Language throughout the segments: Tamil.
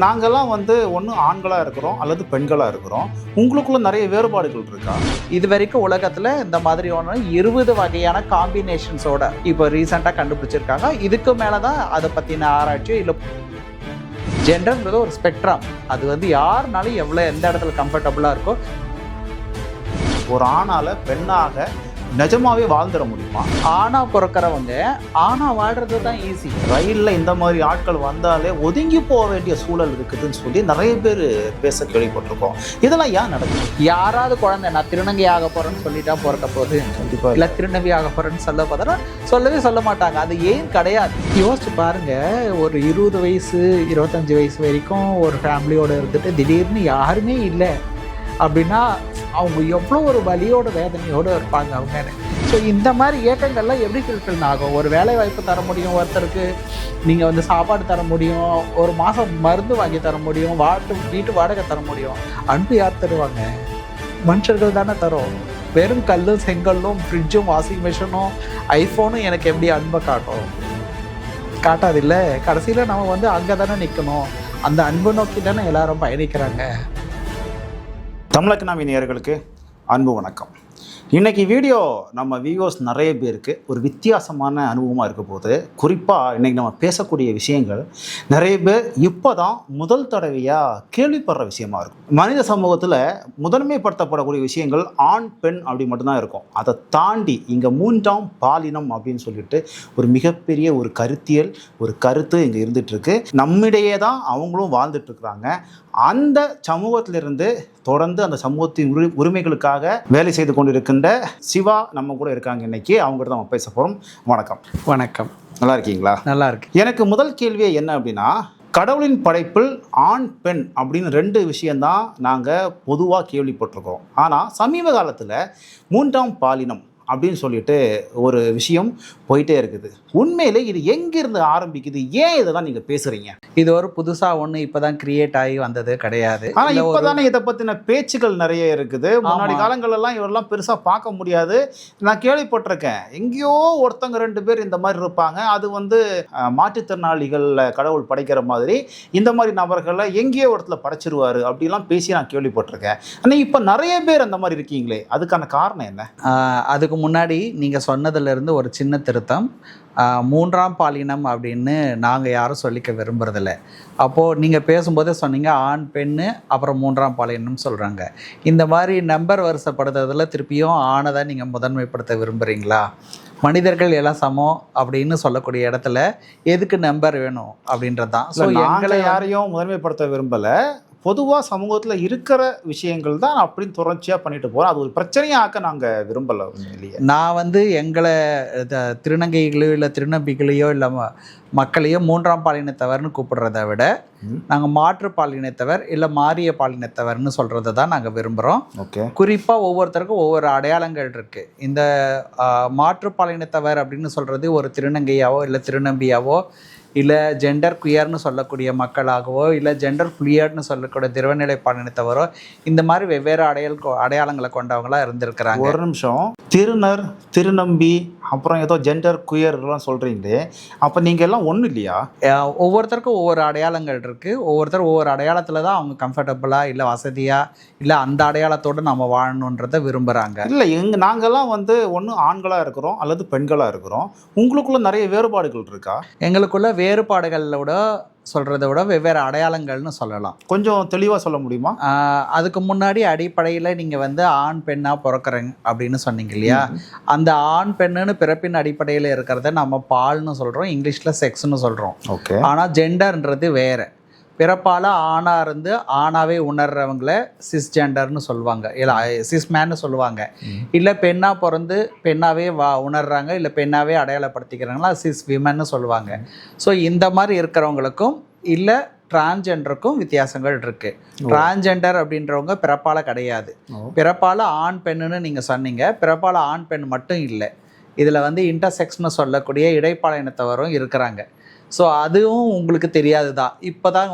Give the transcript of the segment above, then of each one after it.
நாங்கெல்லாம் ஒன்று ஆண்களாக இருக்கிறோம் அல்லது பெண்களாக இருக்கிறோம். உங்களுக்குள்ள நிறைய வேறுபாடுகள் இருக்கா? இது வரைக்கும் உலகத்தில் இந்த மாதிரியான 20 வகையான காம்பினேஷன்ஸோட இப்போ ரீசெண்டாக கண்டுபிடிச்சிருக்காங்க. இதுக்கு மேலே தான் அதை பற்றின ஆராய்ச்சி. இல்லை, ஜெண்டர்ன்றது ஒரு ஸ்பெக்ட்ரம். அது யாருனாலும் எந்த இடத்துல கம்ஃபர்டபுளாக இருக்கோ. ஒரு ஆணால் பெண்ணாக நிஜமாவே வாழ்ந்துட முடியுமா? ஆணா பிறக்கிறவங்க ஆணா வாழ்றது தான் ஈஸி. ரயிலில் இந்த மாதிரி ஆட்கள் வந்தாலே ஒதுங்கி போக வேண்டிய சூழல் இருக்குதுன்னு சொல்லி நிறைய பேர் பேச கேள்விப்பட்டிருக்கோம். இதெல்லாம் ஏன் நடக்குது? யாராவது குழந்தை நான் திருநங்கை ஆக போறேன்னு சொல்லிட்டா பிறக்க போகுது, கண்டிப்பாக இல்லை திருநங்கை ஆக போறேன்னு சொல்லவே மாட்டாங்க. அது ஏன் கிடையாது. யோசிச்சு பாருங்க, ஒரு 20 வயசு 25 வயசு வரைக்கும் ஒரு ஃபேமிலியோட இருந்துட்டு திடீர்னு யாருமே இல்லை அப்படின்னா அவங்க எவ்வளோ ஒரு வலியோட வேதனையோடு இருப்பாங்க அவங்க. ஸோ இந்த மாதிரி இயக்கங்கள்லாம் எப்படி ஃபில்ஃபில் ஆகும்? ஒரு வேலை வாய்ப்பு தர முடியும் ஒருத்தருக்கு, நீங்கள் சாப்பாடு தர முடியும், ஒரு மாதம் மருந்து வாங்கி தர முடியும், வீட்டு வாடகை தர முடியும். அன்பு யார் தருவாங்க? மனுஷர்கள் தானே தரும். வெறும் கல்லும் செங்கல்லும் ஃப்ரிட்ஜும் வாஷிங் மிஷினும் ஐஃபோனும் எனக்கு எப்படி அன்பை காட்டும்? காட்டாதில்லை. கடைசியில் நம்ம அங்கே தானே நிற்கணும். அந்த அன்பு நோக்கி தானே எல்லாரும் பயணிக்கிறாங்க. தமிழக நேயர்களுக்கு அன்பு வணக்கம். இன்றைக்கி வீடியோ நம்ம வியூவர்ஸ் நிறைய பேருக்கு ஒரு வித்தியாசமான அனுபவமாக இருக்க போது. குறிப்பாக இன்றைக்கி நம்ம பேசக்கூடிய விஷயங்கள் நிறைய பேர் இப்போ தான் முதல் தடவையாக கேள்விப்படுற விஷயமா இருக்கும். மனித சமூகத்தில் முதன்மைப்படுத்தப்படக்கூடிய விஷயங்கள் ஆண் பெண் அப்படி மட்டும்தான் இருக்கும். அதை தாண்டி இங்கே 3ஆம் பாலினம் அப்படின்னு சொல்லிட்டு ஒரு மிகப்பெரிய ஒரு கருத்தியல், ஒரு கருத்து இங்கே இருந்துகிட்ருக்கு. நம்மிடையே தான் அவங்களும் வாழ்ந்துட்டுருக்குறாங்க. அந்த சமூகத்திலிருந்து தொடர்ந்து அந்த சமூகத்தின் உரிமைகளுக்காக வேலை செய்து கொண்டிருக்கின்ற சிவா நம்ம கூட இருக்காங்க. இன்னைக்கு அவங்ககிட்ட தான் நம்ம பேச போகிறோம். வணக்கம். வணக்கம். நல்லா இருக்கீங்களா? நல்லா இருக்கு. எனக்கு முதல் கேள்வியே என்ன அப்படின்னா, கடவுளின் படைப்பில் ஆண் பெண் அப்படின்னு 2 விஷயந்தான் நாங்கள் பொதுவாக கேள்விப்பட்டிருக்கோம். ஆனால் சமீப காலத்தில் 3ஆம் பாலினம் அப்படின்னு சொல்லிட்டு ஒரு விஷயம் போயிட்டே இருக்குது. உண்மையிலே இது எங்கிருந்து ஆரம்பிக்குது? ஏன் இதெல்லாம் நீங்கள் பேசுகிறீங்க? இது ஒரு புதுசாக ஒன்று இப்போ தான் கிரியேட் ஆகி வந்தது கிடையாது. ஆனால் இப்போ தானே இதை பற்றின பேச்சுக்கள் நிறைய இருக்குது. முன்னாடி காலங்களெல்லாம் இவரெல்லாம் பெருசாக பார்க்க முடியாது. நான் கேள்விப்பட்டிருக்கேன், எங்கேயோ ஒருத்தங்க 2 பேர் இந்த மாதிரி இருப்பாங்க. அது மாற்றுத்திறனாளிகளில் கடவுள் படைக்கிற மாதிரி இந்த மாதிரி நபர்களை எங்கேயோ இடத்துல படைச்சிருவார் அப்படிலாம் பேசி நான் கேள்விப்பட்டிருக்கேன். ஆனால் இப்போ நிறைய பேர் அந்த மாதிரி இருக்கீங்களே, அதுக்கான காரணம் என்ன? அதுக்கு முன்னாடி நீங்கள் சொன்னதுலேருந்து ஒரு சின்ன திருத்தம். 3ஆம் பாலினம் அப்படின்னு நாங்கள் யாரும் சொல்லிக்க விரும்புறதில்ல. அப்போது நீங்கள் பேசும்போதே சொன்னீங்க ஆண் பெண்ணு அப்புறம் 3ஆம் பாலினம் சொல்கிறாங்க. இந்த மாதிரி நம்பர் வரிசைப்படுத்துறதுல திருப்பியும் ஆணை தான் நீங்கள் முதன்மைப்படுத்த விரும்புகிறீங்களா? மனிதர்கள் எல்லாம் சமம் அப்படின்னு சொல்லக்கூடிய இடத்துல எதுக்கு நம்பர் வேணும் அப்படின்றது தான். ஸோ எங்களை யாரையும் முதன்மைப்படுத்த விரும்பலை. பொதுவாக சமூகத்தில் இருக்கிற விஷயங்கள் தான் அப்படின்னு தொடர்ச்சியாக பண்ணிட்டு போகிறோம். அது ஒரு பிரச்சனையாக்க நாங்கள் விரும்பலை. இல்லையே, நான் எங்களை திருநங்கைகளையோ இல்லை திருநம்பிகளையோ இல்லை மக்களையோ 3ஆம் பாலினத்தவர்னு கூப்பிடுறத விட நாங்கள் மாற்று பாலினத்தவர் இல்லை மாறிய பாலினத்தவர்னு சொல்கிறத தான் நாங்கள் விரும்புகிறோம். ஓகே. குறிப்பாக ஒவ்வொருத்தருக்கும் ஒவ்வொரு அடையாளங்கள் இருக்குது. இந்த மாற்று பாலினத்தவர் அப்படின்னு சொல்கிறது ஒரு திருநங்கையாவோ இல்லை திருநம்பியாவோ இல்லை ஜெண்டர் குயர்னு சொல்லக்கூடிய மக்களாகவோ இல்லை ஜெண்டர் ஃப்ளூயிட்னு சொல்லக்கூடிய திருவநிலை பாலினத்தவரோ இந்த மாதிரி வெவ்வேறு அடையாளங்களை கொண்டவங்களாக இருந்திருக்கிறாங்க. ஒரு நிமிஷம், திருநர் திருநம்பி அப்புறம் ஏதோ ஜெண்டர் குயர்லாம் சொல்கிறீங்களே, அப்போ நீங்கள் எல்லாம் ஒன்றும் இல்லையா? ஒவ்வொருத்தருக்கும் ஒவ்வொரு அடையாளங்கள் இருக்குது. ஒவ்வொருத்தர் ஒவ்வொரு அடையாளத்தில் தான் அவங்க கம்ஃபர்டபுளாக இல்லை வசதியாக இல்லை அந்த அடையாளத்தோடு நம்ம வாழணுன்றதை விரும்புகிறாங்க. இல்லை, நாங்கள்லாம் ஒன்று ஆண்களாக இருக்கிறோம் அல்லது பெண்களாக இருக்கிறோம். உங்களுக்குள்ள நிறைய வேறுபாடுகள் இருக்கா? எங்களுக்குள்ள வேறுபாடுகளோட சொல்கிறத விட வெவ்வேறு அடையாளங்கள்னு சொல்லலாம். கொஞ்சம் தெளிவாக சொல்ல முடியுமா? அதுக்கு முன்னாடி அடிப்படையில் நீங்கள் ஆண் பெண்ணாக பிறக்கிறேங்க அப்படின்னு சொன்னீங்க இல்லையா? அந்த ஆண் பெண்ணுன்னு பிறப்பின் அடிப்படையில் இருக்கிறத நம்ம பால்னு சொல்கிறோம், இங்கிலீஷில் செக்ஸ்னு சொல்கிறோம். ஓகே. ஆனால் ஜெண்டர்ன்றது வேறு. பிறப்பால் ஆணாக இருந்து ஆணாவே உணர்றவங்களை சிஸ் ஜெண்டர்னு சொல்லுவாங்க, இல்லை சிஸ் மேன்னு சொல்லுவாங்க. இல்லை பெண்ணாக பிறந்து பெண்ணாவே உணர்றாங்க இல்லை பெண்ணாவே அடையாளப்படுத்திக்கிறாங்களா சிஸ் விமன்னு சொல்லுவாங்க. ஸோ இந்த மாதிரி இருக்கிறவங்களுக்கும் இல்லை டிரான்ஜெண்டருக்கும் வித்தியாசங்கள் இருக்குது. டிரான்ஜெண்டர் அப்படின்றவங்க பிறப்பால் கிடையாது. பிறப்பால் ஆண் பெண்ணுன்னு நீங்கள் சொன்னீங்க. பிறப்பால் ஆண் பெண் மட்டும் இல்லை, இதில் இன்டர்செக்ஸ்னு சொல்லக்கூடிய இடைப்பாலினத்தவரும் இருக்கிறாங்க. ஸோ அதுவும் உங்களுக்கு தெரியாது தான், இப்போ தான்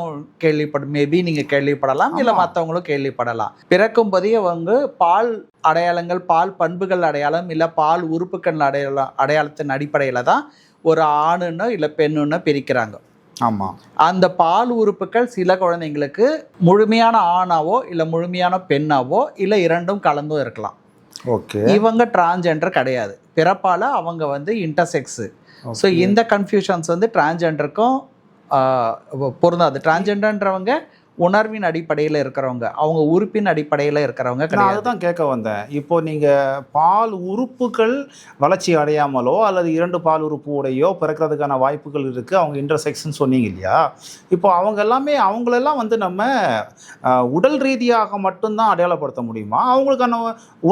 மேபி நீங்கள் கேள்விப்படலாம் இல்லை மற்றவங்களும் கேள்விப்படலாம். பிறக்கும் போதே பால் அடையாளங்கள், பால் பண்புகள் அடையாளம் இல்லை பால் உறுப்புகள் அடையாளத்தின் அடிப்படையில் தான் ஒரு ஆணுன்னு இல்லை பெண்ணுன்னு பிரிக்கிறாங்க. ஆமாம். அந்த பால் உறுப்புகள் சில குழந்தைங்களுக்கு முழுமையான ஆணாவோ இல்லை முழுமையான பெண்ணாவோ இல்லை இரண்டும் கலந்தும் இருக்கலாம். ஓகே. இவங்க டிரான்ஜெண்டர் கிடையாது, பிறப்பால் அவங்க வந்து இன்டர்செக்ஸு. ஸோ இந்த கன்ஃபியூஷன்ஸ் வந்து டிரான்ஜெண்டருக்கும் பொருந்தாது. டிரான்ஜெண்டர்ன்றவங்க உணர்வின் அடிப்படையில் இருக்கிறவங்க, அவங்க உறுப்பின் அடிப்படையில் இருக்கிறவங்க கிடையாது. அதுதான் கேட்க வந்தேன். இப்போ நீங்கள் பால் உறுப்புகள் வளர்ச்சி அடையாமலோ அல்லது 2 பால் உறுப்பு உடையோ பிறக்கிறதுக்கான வாய்ப்புகள் இருக்குது, அவங்க இன்டர்செக்ஸ்ன்னு சொன்னீங்க இல்லையா? இப்போ அவங்களெல்லாம் வந்து நம்ம உடல் ரீதியாக மட்டும்தான் அடையாளப்படுத்த முடியுமா? அவங்களுக்கான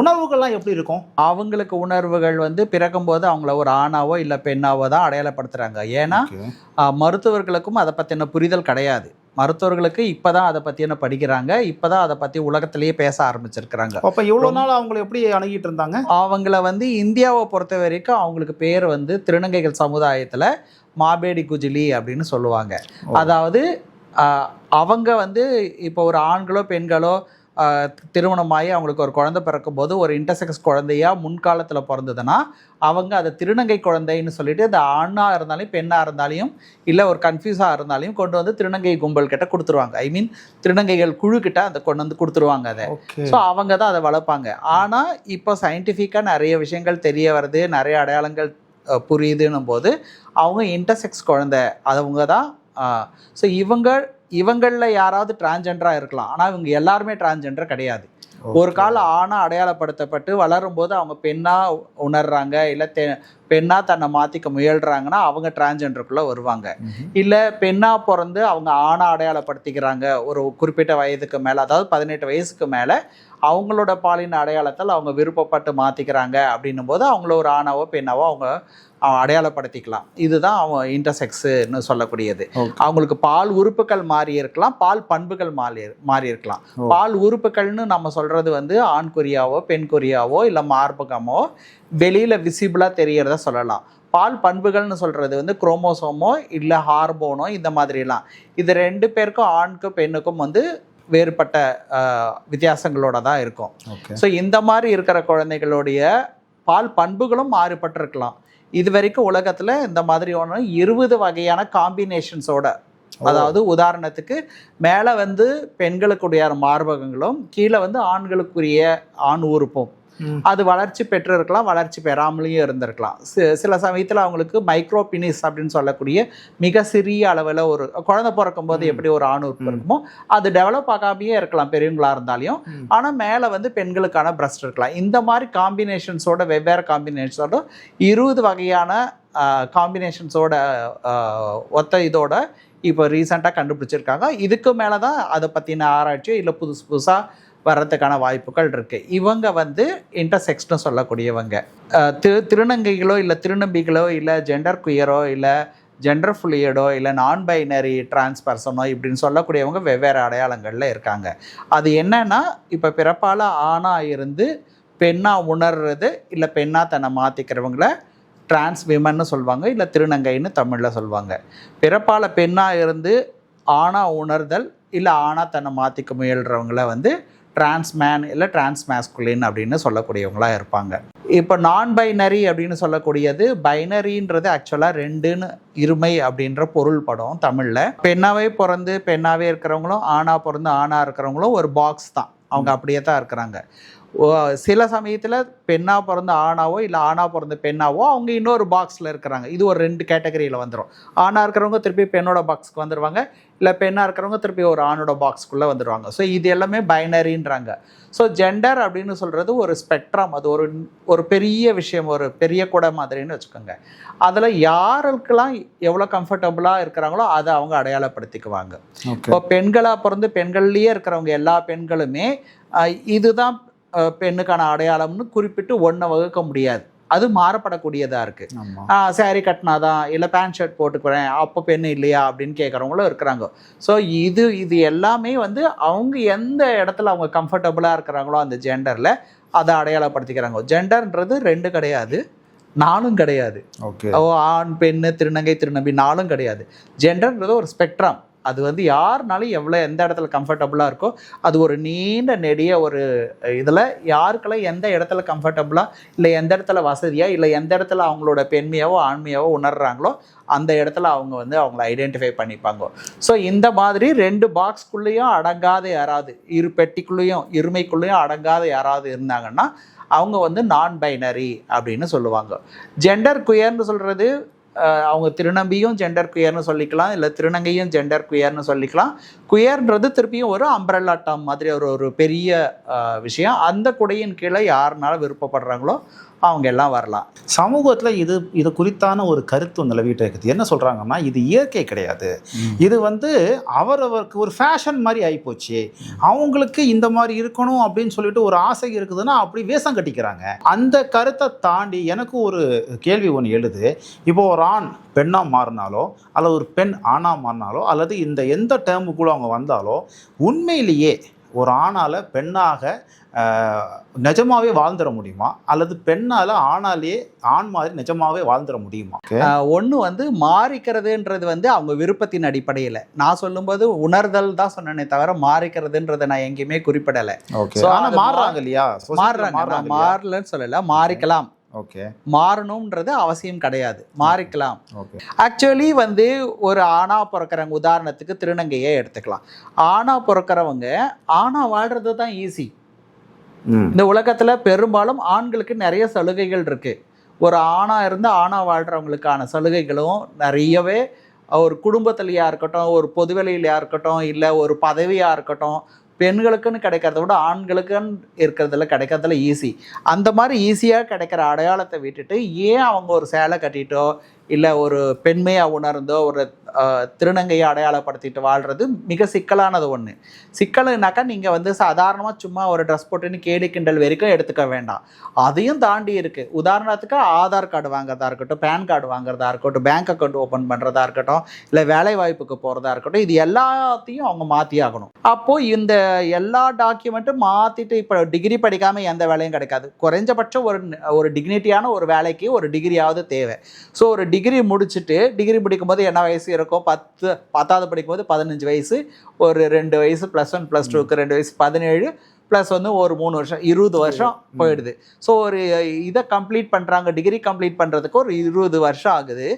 உணர்வுகள்லாம் எப்படி இருக்கும்? அவங்களுக்கு உணர்வுகள் வந்து பிறக்கும்போது அவங்கள ஒரு ஆணாவோ இல்லை பெண்ணாவோ தான் அடையாளப்படுத்துகிறாங்க. ஏன்னா மருத்துவர்களுக்கும் அதை பற்றின புரிதல் கிடையாது. மருத்துவர்களுக்கு இப்போ தான் அதை பற்றி படிக்கிறாங்க, இப்போ தான் அதை பற்றி உலகத்திலேயே பேச ஆரம்பிச்சிருக்கிறாங்க. அப்போ இவ்வளோ நாள் அவங்களை எப்படி அணுகிட்டு இருந்தாங்க? அவங்கள வந்து இந்தியாவை பொறுத்த வரைக்கும் அவங்களுக்கு பேர் வந்து திருநங்கைகள் சமுதாயத்தில் மாபேடி குஜிலி அப்படின்னு சொல்லுவாங்க. அதாவது அவங்க வந்து இப்போ ஒரு ஆண்களோ பெண்களோ திருமணமாகி அவங்களுக்கு ஒரு குழந்தை பிறக்கும்போது ஒரு இன்டர்செக்ஸ் குழந்தையா முன்காலத்தில் பிறந்ததுன்னா அவங்க அதை திருநங்கை குழந்தைன்னு சொல்லிட்டு அது ஆணாக இருந்தாலும் பெண்ணாக இருந்தாலும் இல்லை ஒரு கன்ஃபியூஸாக இருந்தாலும் கொண்டு வந்து திருநங்கை கும்பல் கிட்ட கொடுத்துருவாங்க. ஐ மீன் திருநங்கைகள் குழு கிட்ட அதை கொண்டு வந்து கொடுத்துருவாங்க அதை. ஸோ அவங்க தான் அதை வளர்ப்பாங்க. ஆனால் இப்போ சயின்டிஃபிக்காக நிறைய விஷயங்கள் தெரிய வருது, நிறைய அடையாளங்கள் புரியுதுன்னும் போது அவங்க இன்டர்செக்ஸ் குழந்தை அவங்க தான். ஸோ இவங்களில் யாராவது டிரான்ஜெண்டராக இருக்கலாம், ஆனால் இவங்க எல்லாருமே டிரான்ஜெண்டர் கிடையாது. ஒரு கால ஆணாக அடையாளப்படுத்தப்பட்டு வளரும்போது அவங்க பெண்ணாக உணர்றாங்க இல்லை பெண்ணாக தன்னை மாற்றிக்க முயல்றாங்கன்னா அவங்க டிரான்ஜெண்டருக்குள்ளே வருவாங்க. இல்லை பெண்ணாக பிறந்து அவங்க ஆணாக அடையாளப்படுத்திக்கிறாங்க ஒரு குறிப்பிட்ட வயதுக்கு மேலே, அதாவது 18 வயசுக்கு மேலே அவங்களோட பாலின அடையாளத்தில் அவங்க விருப்பப்பட்டு மாற்றிக்கிறாங்க அப்படின்னும் போது அவங்கள ஒரு ஆணாவோ பெண்ணாவோ அவங்க அடையாளப்படுத்திக்கலாம். இதுதான் அவங்க இன்டர்செக்ஸ்ன்னு சொல்லக்கூடியது. அவங்களுக்கு பால் உறுப்புகள் மாறி இருக்கலாம், பால் பண்புகள் மாறி இருக்கலாம். பால் உறுப்புகள்னு நம்ம சொல்கிறது வந்து ஆண் குறியாவோ பெண் குறியாவோ இல்லை மார்பகமோ வெளியில் விசிபிளாக தெரியறத சொல்லலாம். பால் பண்புகள்னு சொல்கிறது வந்து குரோமோசோமோ இல்லை ஹார்மோனோ இந்த மாதிரிலாம். இது 2 பேருக்கும் ஆணுக்கும் பெண்ணுக்கும் வந்து வேறுபட்ட வித்தியாசங்களோட தான் இருக்கும். ஸோ இந்த மாதிரி இருக்கிற குழந்தைகளுடைய பால் பண்புகளும் மாறுபட்டிருக்கலாம். இது வரைக்கும் உலகத்தில் இந்த மாதிரி 20 வகையான காம்பினேஷன்ஸோட, அதாவது உதாரணத்துக்கு மேலே வந்து பெண்களுக்குடைய மார்பகங்களும் கீழே வந்து ஆண்களுக்குரிய ஆண் உறுப்பும் அது வளர்ச்சி பெற்று இருக்கலாம், வளர்ச்சி பெறாமலேயும் இருந்திருக்கலாம். சில சமயத்தில் அவங்களுக்கு மைக்ரோபினிஸ் அப்படின்னு சொல்லக்கூடிய மிக சிறிய அளவில் ஒரு குழந்தை பிறக்கும் போது எப்படி ஒரு ஆண் உறுப்பு இருக்குமோ அது டெவலப் ஆகாமையே இருக்கலாம் பெரியவங்களா இருந்தாலையும். ஆனால் மேலே வந்து பெண்களுக்கான பிரஸ்ட் இருக்கலாம். இந்த மாதிரி காம்பினேஷன்ஸோட வெவ்வேறு காம்பினேஷன்ஸோட 20 வகையான காம்பினேஷன்ஸோட ஒத்த இதோட இப்போ ரீசெண்டாக கண்டுபிடிச்சிருக்காங்க. இதுக்கு மேலே தான் அதை பற்றின ஆராய்ச்சியோ இல்லை புதுசாக வர்றதுக்கான வாய்ப்புகள் இருக்குது. இவங்க வந்து இன்டர்செக்ஸ்னு சொல்லக்கூடியவங்க. திருநங்கைகளோ இல்லை திருநம்பிகளோ இல்லை ஜெண்டர் குயரோ இல்லை ஜெண்டர் ஃப்ளூயிடோ இல்லை நான் பைனரி டிரான்ஸ்பர்சனோ இப்படின்னு சொல்லக்கூடியவங்க வெவ்வேறு அடையாளங்களில் இருக்காங்க. அது என்னன்னா இப்போ பிறப்பால் ஆணாக இருந்து பெண்ணாக உணர்றது இல்லை பெண்ணாக தன்னை மாற்றிக்கிறவங்கள டிரான்ஸ் விமன்னு சொல்லுவாங்க, இல்லை திருநங்கைன்னு தமிழில் சொல்லுவாங்க. பிறப்பால் பெண்ணாக இருந்து ஆணாக உணர்தல் இல்லை ஆணாக தன்னை மாற்றிக்க முயல்றவங்கள வந்து டிரான்ஸ்மேன் இல்லை டிரான்ஸ்மேஸ்குலின் அப்படின்னு சொல்லக்கூடியவங்களாக இருப்பாங்க. இப்போ நான் பைனரி அப்படின்னு சொல்லக்கூடியது, பைனரின்றது ஆக்சுவலாக 2ன்னு இருமை அப்படின்ற பொருள் படம் தமிழில். பெண்ணாவே பிறந்து பெண்ணாவே இருக்கிறவங்களும் ஆணாக பிறந்து ஆணாக இருக்கிறவங்களும் ஒரு பாக்ஸ் தான், அவங்க அப்படியே தான் இருக்கிறாங்க. சில சமயத்தில் பெண்ணாக பிறந்த ஆணாவோ இல்லை ஆணாக பிறந்த பெண்ணாவோ அவங்க இன்னொரு பாக்ஸில் இருக்கிறாங்க. இது ஒரு 2 கேட்டகரியில் வந்துடும். ஆணாக இருக்கிறவங்க திருப்பி பெண்ணோட பாக்ஸ்க்கு வந்துடுவாங்க, இல்லை பெண்ணாக இருக்கிறவங்க திருப்பி ஒரு ஆணோட பாக்ஸ்க்குள்ளே வந்துடுவாங்க. ஸோ இது எல்லாமே பைனரின்றாங்க. ஸோ ஜெண்டர் அப்படின்னு சொல்கிறது ஒரு ஸ்பெக்ட்ரம், அது ஒரு பெரிய விஷயம், ஒரு பெரிய கூட மாதிரின்னு வச்சுக்கோங்க. அதில் யாருக்கெல்லாம் எவ்வளோ கம்ஃபர்டபுளாக இருக்கிறாங்களோ அதை அவங்க அடையாளப்படுத்திக்குவாங்க. இப்போ பெண்களாக பிறந்து பெண்கள்லேயே இருக்கிறவங்க எல்லா பெண்களுமே இதுதான் பெண்ணுக்கான அடையாளம்னு குறிப்பிட்டு ஒன்றை வகுக்க முடியாது. அது மாறப்படக்கூடியதாக இருக்குது. சேரீ கட்டினாதான் இல்லை பேண்ட் ஷர்ட் போட்டுக்கிறேன் அப்போ பெண்ணு இல்லையா அப்படின்னு கேட்குறவங்களும் இருக்கிறாங்க. ஸோ இது எல்லாமே வந்து அவங்க எந்த இடத்துல அவங்க கம்ஃபர்டபுளாக இருக்கிறாங்களோ அந்த ஜெண்டரில் அதை அடையாளப்படுத்திக்கிறாங்க. ஜெண்டர்ன்றது 2 கிடையாது, 4ம் கிடையாது. ஆண் பெண்ணு திருநங்கை திருநம்பி 4ம் கிடையாது. ஜெண்டர்ன்றது ஒரு ஸ்பெக்ட்ரம். அது வந்து யாருனாலும் எந்த இடத்துல கம்ஃபர்டபுளாக இருக்கோ, அது ஒரு நீண்ட நெடிய ஒரு இதில் யாருக்கெல்லாம் எந்த இடத்துல கம்ஃபர்டபுளாக, இல்லை எந்த இடத்துல வசதியாக, இல்லை எந்த இடத்துல அவங்களோட பெண்மையாவோ ஆண்மையாவோ உணர்றாங்களோ அந்த இடத்துல அவங்க வந்து அவங்கள ஐடென்டிஃபை பண்ணிப்பாங்க. ஸோ இந்த மாதிரி 2 பாக்ஸ்குள்ளேயும் அடங்காத யாராவது, இரு பெட்டிக்குள்ளேயும் இருமைக்குள்ளேயும் அடங்காத யாராவது இருந்தாங்கன்னா அவங்க வந்து நான் பைனரி அப்படின்னு சொல்லுவாங்க. ஜெண்டர் குயர்னு சொல்கிறது அவங்க திருநம்பியும் ஜெண்டர் குயர்னு சொல்லிக்கலாம், இல்லை திருநங்கையும் ஜெண்டர் குயர்னு சொல்லிக்கலாம். குயர்ன்றது திருப்பியும் ஒரு அம்பரல்லா டேர்ம் மாதிரி ஒரு பெரிய விஷயம். அந்த குடையின் கீழே யாருனால விருப்பப்படுறாங்களோ அவங்க எல்லாம் வரலாம். சமூகத்தில் இது குறித்தான ஒரு கருத்து நிலவிட்டு இருக்குது. என்ன சொல்கிறாங்கன்னா, இது இயற்கை கிடையாது, இது வந்து அவரவருக்கு ஒரு ஃபேஷன் மாதிரி ஆகிப்போச்சு, அவங்களுக்கு இந்த மாதிரி இருக்கணும் அப்படின்னு சொல்லிட்டு ஒரு ஆசை இருக்குதுன்னா அப்படி வேஷம் கட்டிக்கிறாங்க. அந்த கருத்தை தாண்டி எனக்கு ஒரு கேள்வி ஒன்று எழுது. இப்போ ஒரு ஆண் பெண்ணாக மாறினாலோ அல்லது ஒரு பெண் ஆணாக மாறினாலோ அல்லது இந்த எந்த டேர்முக்குள்ளே அவங்க வந்தாலோ உண்மையிலேயே ஒரு ஆணால் பெண்ணாக நிஜமாவே வாழ்ந்துட முடியுமா, அல்லது பெண்ணால் ஆண் மாதிரி நிஜமாவே வாழ்ந்துட முடியுமா? ஒன்று வந்து மாறிக்கிறதுன்றது வந்து அவங்க விருப்பத்தின் அடிப்படையில், நான் சொல்லும்போது உணர்தல் தான் சொன்னேனே தவிர மாறிக்கிறதுன்றதை நான் எங்கேயுமே குறிப்பிடலை. மாறுறாங்க இல்லையா? மாறலன்னு சொல்லலை, மாறிக்கலாம். ஓகே, மாறணும்ன்றது அவசியம் கிடையாது, மாறிக்கலாம். ஆக்சுவலி வந்து ஒரு ஆணா பிறக்கிறவங்க, உதாரணத்துக்கு திருநங்கையே எடுத்துக்கலாம். ஆணா பிறக்கிறவங்க ஆணா வாழ்றது தான் ஈஸி. இந்த உலகத்துல பெரும்பாலும் ஆண்களுக்கு நிறைய சலுகைகள் இருக்கு. ஒரு ஆணா இருந்து ஆணா வாழ்றவங்களுக்கான சலுகைகளும் நிறையவே ஒரு குடும்பத்திலையா இருக்கட்டும், ஒரு பொதுவெளியிலையா இருக்கட்டும், இல்லை ஒரு பதவியா இருக்கட்டும், பெண்களுக்குன்னு கிடைக்கிறத விட ஆண்களுக்குன்னு இருக்கிறதுல கிடைக்கிறதுல ஈஸி. அந்த மாதிரி ஈஸியாக கிடைக்கிற அடையாளத்தை விட்டுட்டு ஏன் அவங்க ஒரு சேலை கட்டிட்டோ இல்லை ஒரு பெண்மையாக உணர்ந்தோ ஒரு திருநங்கையை அடையாளப்படுத்திட்டு வாழ்கிறது மிக சிக்கலானது ஒன்று. சிக்கலுனாக்கா நீங்கள் வந்து சாதாரணமாக சும்மா ஒரு ட்ரெஸ் போட்டுன்னு கேலி கிண்டல் வரைக்கும் எடுத்துக்க வேண்டாம், அதையும் தாண்டி இருக்குது. உதாரணத்துக்கு ஆதார் கார்டு வாங்குறதா இருக்கட்டும், பேன் கார்டு வாங்குறதா இருக்கட்டும், பேங்க் அக்கௌண்ட் ஓப்பன் பண்ணுறதா இருக்கட்டும், இல்லை வேலை வாய்ப்புக்கு போகிறதா இருக்கட்டும், இது எல்லாத்தையும் அவங்க மாற்றி ஆகணும். அப்போது இந்த எல்லா டாக்குமெண்ட்டும் மாற்றிட்டு இப்போ டிகிரி படிக்காமல் எந்த வேலையும் கிடைக்காது. குறைஞ்சபட்சம் ஒரு டிக்னிட்டியான ஒரு வேலைக்கு ஒரு டிகிரியாவது தேவை. ஸோ ஒரு டிகிரி முடிச்சுட்டு, டிகிரி படிக்கும்போது என்ன வயசு இருக்கும், 10வது படிக்கும்போது 15 வயசு, ஒரு 2 வயசு +1 +2க்கு 2 வயசு 17 ப்ளஸ் வந்து ஒரு 3 வருஷம் 20 வருஷம் போயிடுது. ஸோ ஒரு இதை கம்ப்ளீட் பண்ணுறாங்க, டிகிரி கம்ப்ளீட் பண்ணுறதுக்கு ஒரு 20 வருஷம் ஆகுது.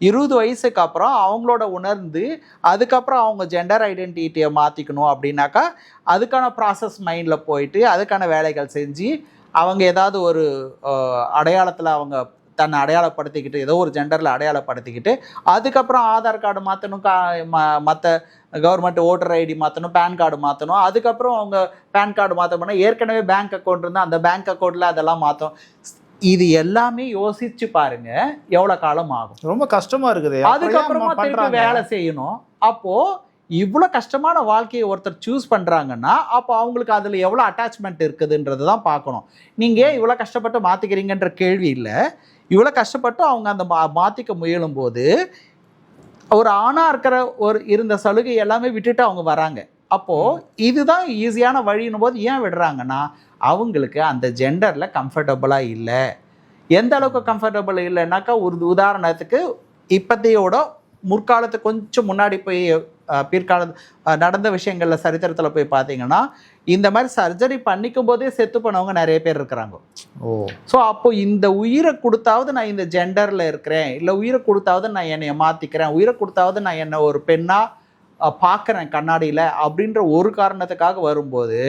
20 வயசுக்கு அப்புறம் அவங்களோட உணர்ந்து அதுக்கப்புறம் அவங்க ஜெண்டர் ஐடென்டிட்டியை மாற்றிக்கணும் அப்படின்னாக்கா அதுக்கான ப்ராசஸ் மைண்டில் போயிட்டு அதுக்கான வேலைகள் செஞ்சு அவங்க ஏதாவது ஒரு அடையாளத்தில் அவங்க தன்னை அடையாளப்படுத்திக்கிட்டு, ஏதோ ஒரு ஜெண்டரில் அடையாளப்படுத்திக்கிட்டு அதுக்கப்புறம் ஆதார் கார்டு மாற்றணும், மற்ற கவர்மெண்ட் ஓட்டர் ஐடி மாற்றணும், பேன் கார்டு மாற்றணும். அதுக்கப்புறம் அவங்க பேன் கார்டு மாற்ற போனால் ஏற்கனவே பேங்க் அக்கௌண்ட் இருந்தால் அந்த பேங்க் அக்கௌண்ட்டில் அதெல்லாம் மாற்றும். இது எல்லாமே யோசிச்சு பாருங்க எவ்வளோ காலம் ஆகும். ரொம்ப கஷ்டமாக இருக்குது. அதுக்கப்புறமா திருப்பி வேலை செய்யணும். அப்போது இவ்வளோ கஷ்டமான வாழ்க்கையை ஒருத்தர் சூஸ் பண்ணுறாங்கன்னா அப்போ அவங்களுக்கு அதில் எவ்வளோ அட்டாச்மெண்ட் இருக்குதுன்றது தான் பார்க்கணும். நீங்கள் இவ்வளோ கஷ்டப்பட்டு மாற்றிக்கிறீங்கன்ற கேள்வி இல்லை, இவ்வளோ கஷ்டப்பட்டு அவங்க அந்த மாற்றிக்க முயலும்போது ஒரு ஆணாக இருக்கிற இருந்த சலுகை எல்லாமே விட்டுட்டு அவங்க வராங்க. அப்போது இதுதான் ஈஸியான வழின்னும் போது ஏன் விடுறாங்கன்னா அவங்களுக்கு அந்த ஜெண்டரில் கம்ஃபர்டபுளாக இல்லை. எந்த அளவுக்கு கம்ஃபர்டபுள் இல்லைன்னாக்கா ஒரு உதாரணத்துக்கு இப்போத்தையோட முற்காலத்துக்கு கொஞ்சம் முன்னாடி போய் நடந்த விஷயங்களில் சரித்திரத்தில் போய் பார்த்தீங்கன்னா இந்த மாதிரி சர்ஜரி பண்ணிக்கும் போதே செத்து போனவங்க நிறைய பேர் இருக்கிறாங்க. ஸோ அப்போ இந்த உயிரை கொடுத்தாவது நான் இந்த ஜெண்டரில் இருக்கிறேன், இல்லை உயிரை கொடுத்தாவது நான் என்னை மாற்றிக்கிறேன், உயிரை கொடுத்தாவது நான் என்னை ஒரு பெண்ணாக பார்க்குறேன் கண்ணாடியில் அப்படின்ற ஒரு காரணத்துக்காக வரும்போது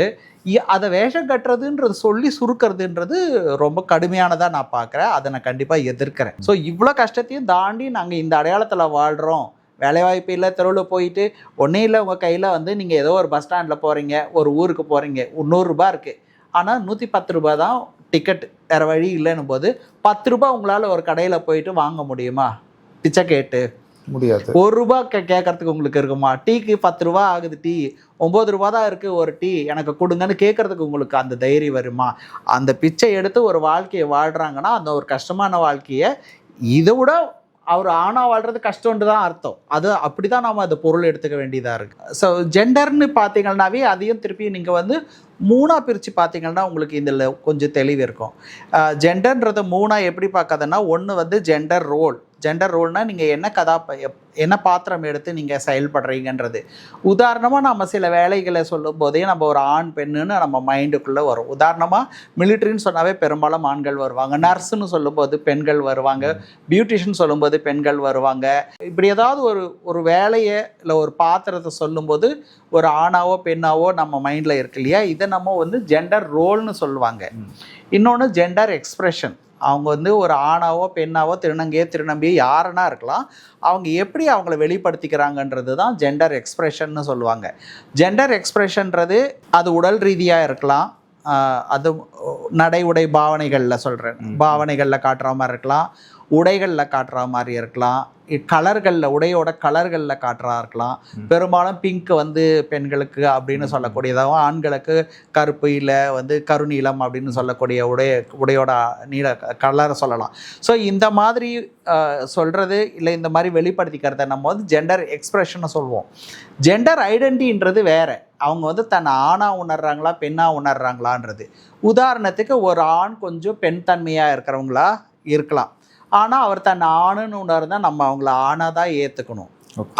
அதை வேஷம் கட்டுறதுன்றது சொல்லி சுருக்கிறதுன்றது ரொம்ப கடுமையானதாக நான் பார்க்குறேன். அதை நான் கண்டிப்பாக எதிர்க்கிறேன். ஸோ இவ்வளோ கஷ்டத்தையும் தாண்டி நாங்கள் இந்த அடையாளத்தில் வாழ்கிறோம், வேலைவாய்ப்பு இல்லை, தெருவில் போயிட்டு ஒன்றே இல்லை, உங்கள் கையில் வந்து நீங்கள் ஏதோ ஒரு பஸ் ஸ்டாண்டில் போகிறீங்க, ஒரு ஊருக்கு போகிறீங்க, 100 ரூபா இருக்குது, ஆனால் 110 ரூபா தான் டிக்கெட், வேறு வழி இல்லைன்னும் போது 10 ரூபா உங்களால் ஒரு கடையில் போயிட்டு வாங்க முடியுமா? பிச்சை கேட்டு முடியாது. 1 ரூபா கேட்கறதுக்கு உங்களுக்கு இருக்குமா? டீக்கு 10 ரூபா ஆகுது, டீ 9 ரூபா தான் இருக்குது, ஒரு டீ எனக்கு கொடுங்கன்னு கேட்கறதுக்கு உங்களுக்கு அந்த தைரியம் வருமா? அந்த பிச்சை எடுத்து ஒரு வாழ்க்கையை வாழ்கிறாங்கன்னா அந்த ஒரு கஷ்டமான வாழ்க்கையை இதை விட அவர் ஆணா வாழ்றது கஷ்டம்னு தான் அர்த்தம். அது அப்படி தான் நம்ம அந்த பொருள் எடுத்துக்க வேண்டியதாக இருக்குது. ஸோ ஜெண்டர்னு பார்த்தீங்கன்னாவே அதையும் திருப்பி நீங்கள் வந்து 3ஆக பிரித்து பார்த்தீங்கன்னா உங்களுக்கு இதில் கொஞ்சம் தெளிவு இருக்கும். ஜெண்டர்ன்றதை 3ஆக எப்படி பார்க்காதுன்னா, ஒன்று வந்து ஜெண்டர் ரோல், ஜெண்டர் ரோல்னா நீங்கள் என்ன பாத்திரம் எடுத்து நீங்கள் செயல்படுறீங்கன்றது. உதாரணமாக நம்ம சில வேலைகளை சொல்லும் போதே நம்ம ஒரு ஆண் பெண்ணுன்னு நம்ம மைண்டுக்குள்ளே வரும். உதாரணமாக மிலிட்ரின்னு சொன்னாவே பெரும்பாலும் ஆண்கள் வருவாங்க, நர்ஸுன்னு சொல்லும்போது பெண்கள் வருவாங்க, பியூட்டிஷியன் சொல்லும்போது பெண்கள் வருவாங்க. இப்படி ஏதாவது ஒரு வேலையை இல்லை ஒரு பாத்திரத்தை சொல்லும்போது ஒரு ஆணாவோ பெண்ணாவோ நம்ம மைண்டில் இருக்கு இல்லையா, இதை நம்ம வந்து ஜெண்டர் ரோல்னு சொல்லுவாங்க. இன்னொன்று ஜெண்டர் எக்ஸ்பிரஷன். அவங்க வந்து ஒரு ஆணாவோ பெண்ணாவோ திருநங்கையோ யாருன்னா இருக்கலாம், அவங்க எப்படி அவங்கள வெளிப்படுத்திக்கிறாங்கன்றது தான் ஜெண்டர் எக்ஸ்பிரஷன்னு சொல்லுவாங்க. ஜெண்டர் எக்ஸ்பிரஷன்றது அது உடல் ரீதியாக இருக்கலாம், அது நடை உடை பாவனைகளில் சொல்கிறேன், பாவனைகளில் காட்டுற மாதிரி இருக்கலாம், உடைகளில் காட்டுற மாதிரி இருக்கலாம், கலர்களில் உடையோட கலர்களில் காட்டுறா இருக்கலாம். பெரும்பாலும் பிங்க் வந்து பெண்களுக்கு அப்படின்னு சொல்லக்கூடியதாகவும், ஆண்களுக்கு கருப்பு இல்லை வந்து கருநீலம் அப்படின்னு சொல்லக்கூடிய உடையோட நீல கலரை சொல்லலாம். ஸோ இந்த மாதிரி சொல்கிறது இல்லை இந்த மாதிரி வெளிப்படுத்திக்கிறத நம்ம வந்து ஜெண்டர் எக்ஸ்பிரஷன்னு சொல்லுவோம். ஜெண்டர் ஐடென்டின்றது வேறு. அவங்க வந்து தன்னை ஆணாக உணர்றாங்களா பெண்ணாக உணர்றாங்களான்றது. உதாரணத்துக்கு ஒரு ஆண் கொஞ்சம் பெண் தன்மையாக இருக்கிறவங்களா இருக்கலாம், ஆனால் அவர் தன்னை ஆணுன்னு உணர்ந்தால் நம்ம அவங்கள ஆணாக தான் ஏற்றுக்கணும்.